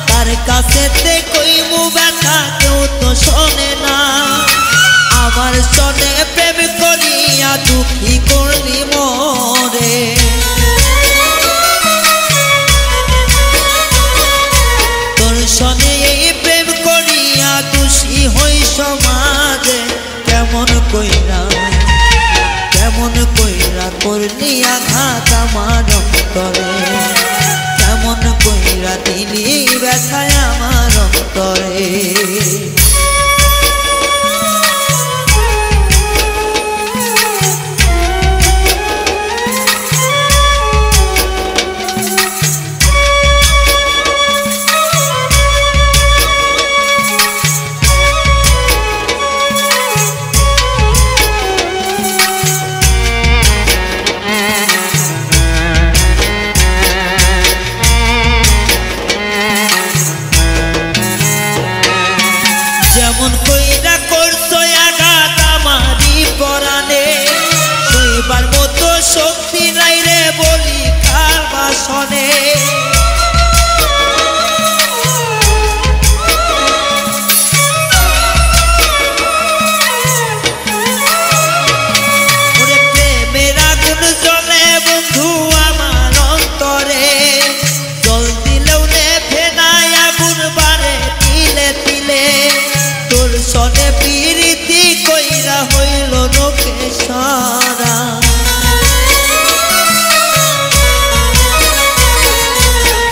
তার কাছেতে কইমু ব্যথা কেউ তো শোনে না আমার সনে প্রেম করিয়া দুঃখী করলি মোরে তোর সনে এই প্রেম করিয়া দোষী হই সমাজে কেমন কইরা করলি আঘাত আমার অন্তরে কেমন কইরা দিলি ব্যথায় আমার অন্তরে যেমন কইরা করছো আঘাত আমারই পরাণে সইবার মতো শক্তি নাই রে বলি কার বাসনে ওরে প্রেমের আগুন জ্বলে বন্ধু আমার অন্তরে জল দিলেও নেভে নাই আগুন বাড়ে তিলে তিলে তোর সনে প্রীতি কইরা হইল লোকে সারা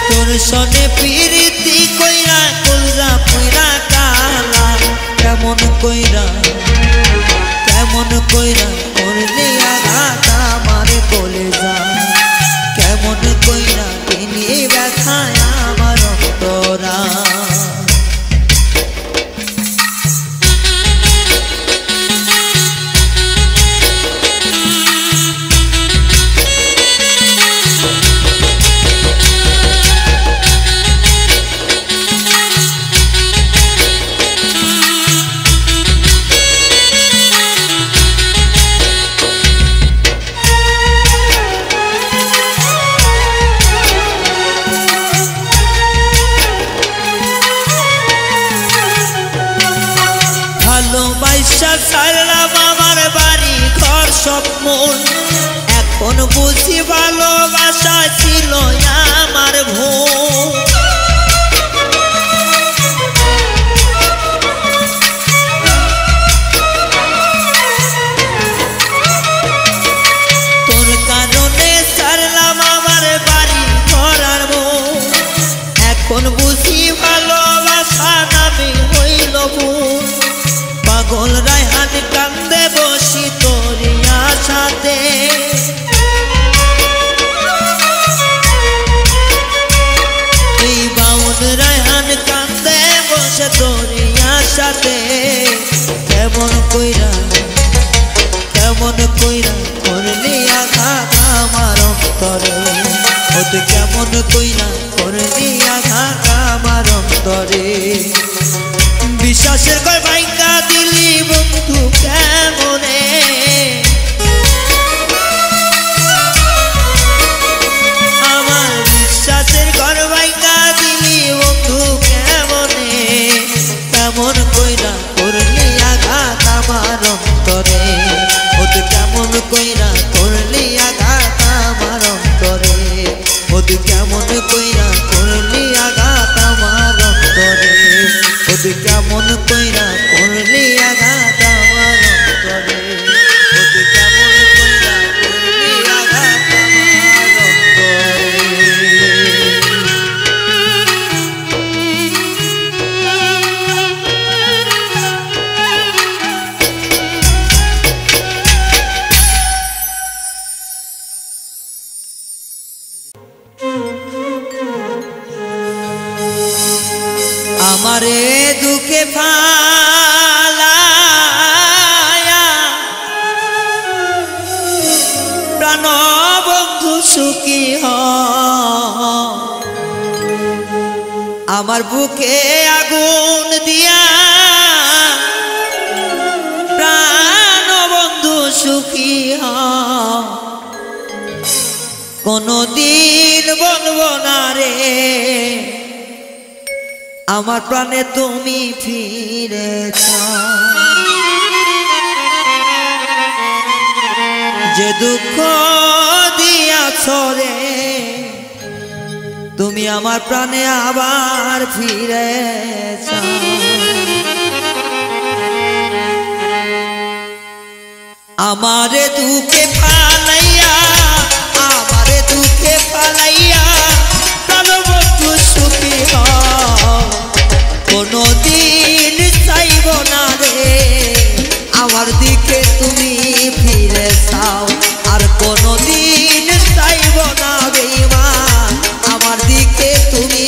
তোর সনে প্রীতি কইরা কইরা পুইরা কালা কেমন কইরা করলি আঘাত আমার কলেজা কেমন কইরা দিলি ব্যথায় আমার অন্তরা ভালোবাসা ছাড়লাম আমার বাড়ি ঘর সব মন এখন বুঝি ভালোবাসা ছিল আমার ভুল তোর কারণে ছাড়লাম আমার বাড়ি ঘর আর মন এখন বুঝি ভালোবাসা নামে হইল ভুল পাগল রায়হান কান্দে বসি তোরি আশাতে এই বাউল রায়হান কান্দে বসে তোরি আশাতে কেমন কইরা করলি আঘাত আমার অন্তরে ওতে কেমন কইরা করলি আঘাত আমার অন্তরে বিশ্বাসের ঘর ভাঙ্গা দিলি বন্ধু কেমনে আমার বিশ্বাসের ঘর ভাঙ্গা দিলি বন্ধু কেমনে কেমন কইরা করলি আঘাত আমার অন্তরে ওতে কেমন কইরা করলি আঘাত আমার অন্তরে ওতে কেমন কইরা করলি আঘাত আমার অন্তরে ওতে কেমন কইরা করলি আঘাত আমার অন্তরে ওতে কেমন কইরা করলি আঘাত আমার অন্তরে আমারে দুঃখে ফালায়া প্রাণ বন্ধু সুখী আমার বুকে আগুন দিয়া প্রাণ বন্ধু সুখী কোনদিন বলবো না রে আমার প্রাণে তুমি ফিরেছ, যে দুঃখ দিয়াছ রে তুমি আমার প্রাণে আবার ফিরেছ। আমারে দুঃখে ফালাইয়া, আমারে দুঃখে ফালাইয়া কালো বন্ধু সুখী হও, কোনদিন চাইব না রে আমার দিকে তুমি ফিরে চাও, আর কোনদিন চাইব না বেঈমান আমার দিকে তুমি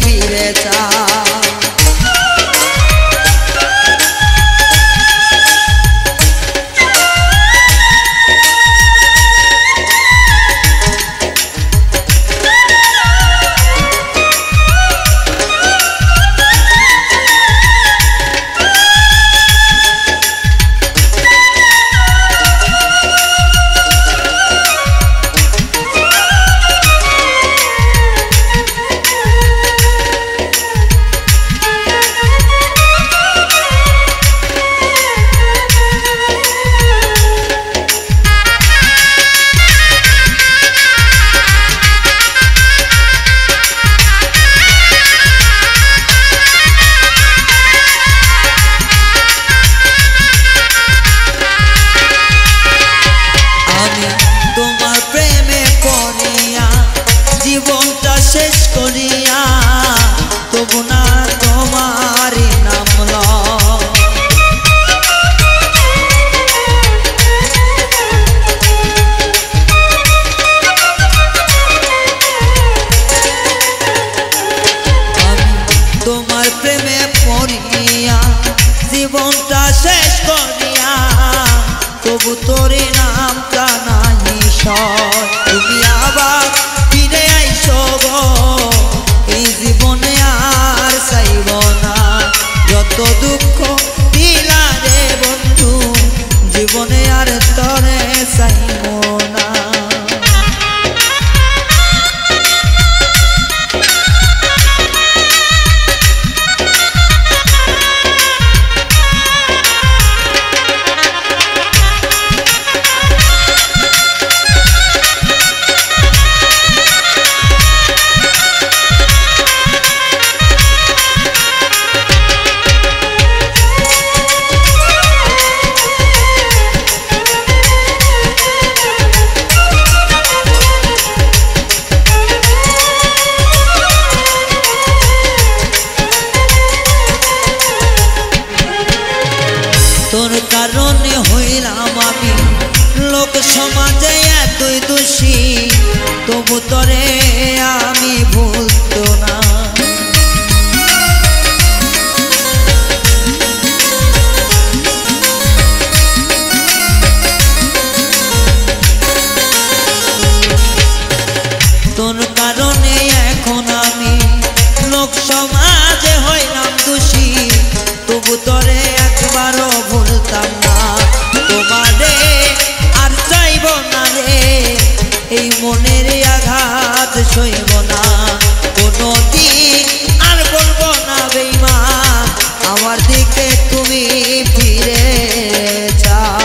ফিরে চাও। জীবনটা শেষ করিয়া তবু না তোমারই নাম লও, আমি তোমার প্রেমে পড়িয়া জীবনটা শেষ করিয়া তবু তোরে নামটা নাহি সয়, তুমি আবার ফিরে আইসো গো এই জীবনে আর চাইব না, যত দুঃখ দিলা রে বন্ধু জীবনে আর তরে চাইব না। তোর কারণে হইলাম আমি লোক সমাজে এতই দোষী, তবু তোরে আমি ভুলতো না, তোর কারণে এখন আমি লোক সমাজে হইলাম দোষী, তবু তোরে একবারও ভুলতাম না, তোমারে আর চাইব না রে এই মনের আঘাত সইব না, কোনদিন আর বলবো না বেঈমান আমার দিকে তুমি ফিরে যাও।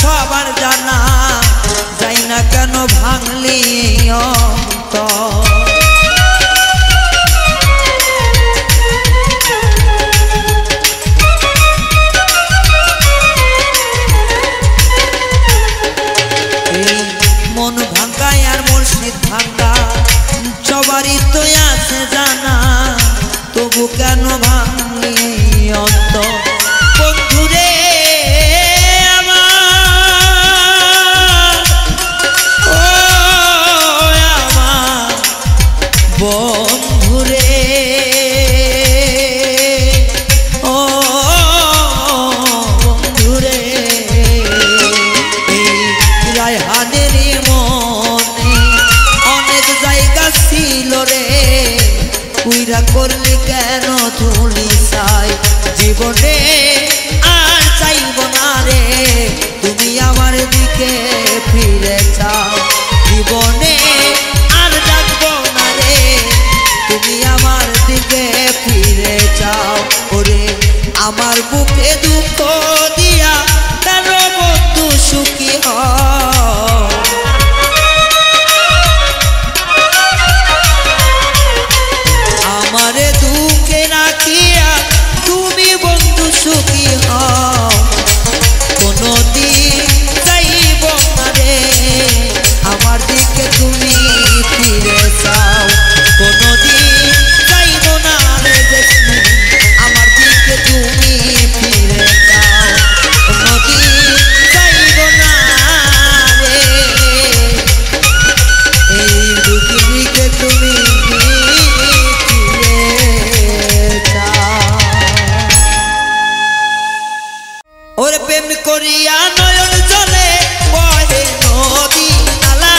সবার জানা যাই না কেন ভাঙলি অন্তর। এই মন ভাঙ্গা আর মুর্শিদ ভাঙ্গা সবারই তো আছে জানা, তবু কেন ভাঙলি অন্তর। বন্ধুরে আমার, ও আমার বন্ধুরে, ও বন্ধুরে, এই রায়হানের মনে অনেক জায়গা ছিল রে, উইরা করলি কেন তুলি চাই জীবনে আর চাইব না রে, তুমি আমার দিকে ফিরে চাও জীবনে আর ডাকবো না রে, তুমি আমার দিকে ফিরে চাও। ওরে আমার বুকে দুঃখ দিয়া কেন বন্ধু সুখী হয়, আমারে দুঃখে রাখিয়া তুমি বন্ধু সুখী হও, কোনদিন চাইব না রে আমার দিকে তুমি ফিরে চাও, কোনদিন চাইব না রে আমার দিকে তুমি ফিরে চাও, কোনদিন চাইব না রে এই দুঃখের দিকে তুমি ওরে প্রেম করিয়া নয়ন জলে বহে নদী নালা,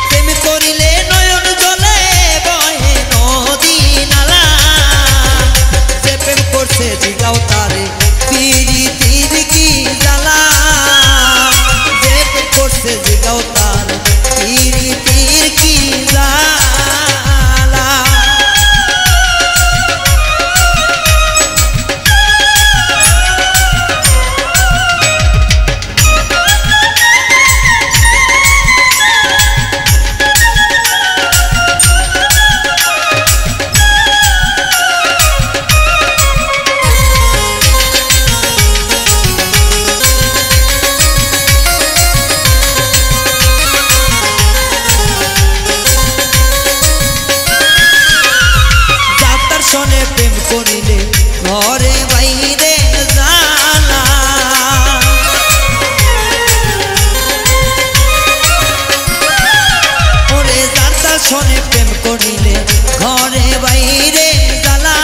প্রেম করিলে নয়ন জলে বহে নদী নালা, যে প্রেম করছে জিগাও তারে পিরিতির কি জ্বালা, যে প্রেম করছে জিগাও তার পিরিতির কি জ্বালা। প্রেম করিলে ঘরে বাইরে জানা, ওরে যার তার শোনে প্রেম করিলে ঘরে বাইরে জানা,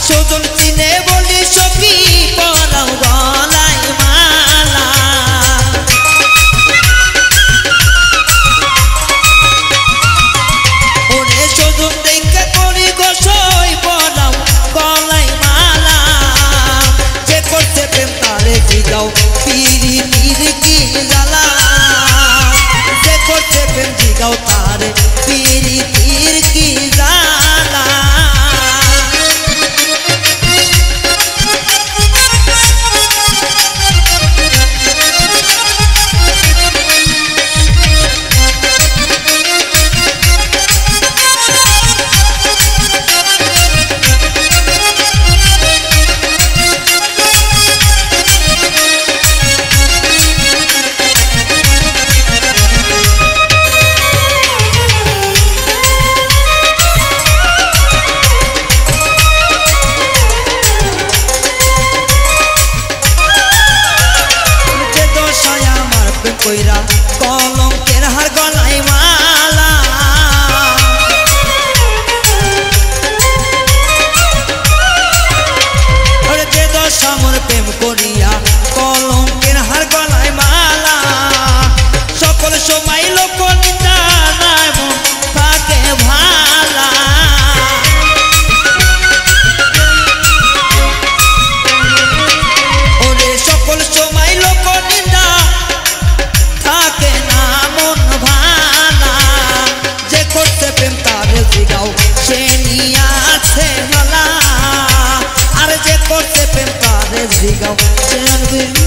সজন চিনে বলি সখী পরাও গলায় মালা, ওরে সজন দেখে করি গোসই পরাও গলায় মালা, যে করছে প্রেম তারে জিগাও পিরিতির কি জ্বালা, যে করছে প্রেম জিগাও তারে পিরিতির কি জ্বালা। কইরা কলঙ্কের হার গলায় মালা, ওরে যে দশা মোর প্রেম করিয়া কলঙ্কের হার গলায় মালা, সকল সময় লোক নিন্দা নাই মন থাকে ভালা, ওরে সকল সময় লোক নিন্দা থাকে না মন ভালা, যে করছে প্রেম তারে জিগাও সে নিয়ে আছে ভালা, আর যে করছে প্রেম তারে জিগাও আসবে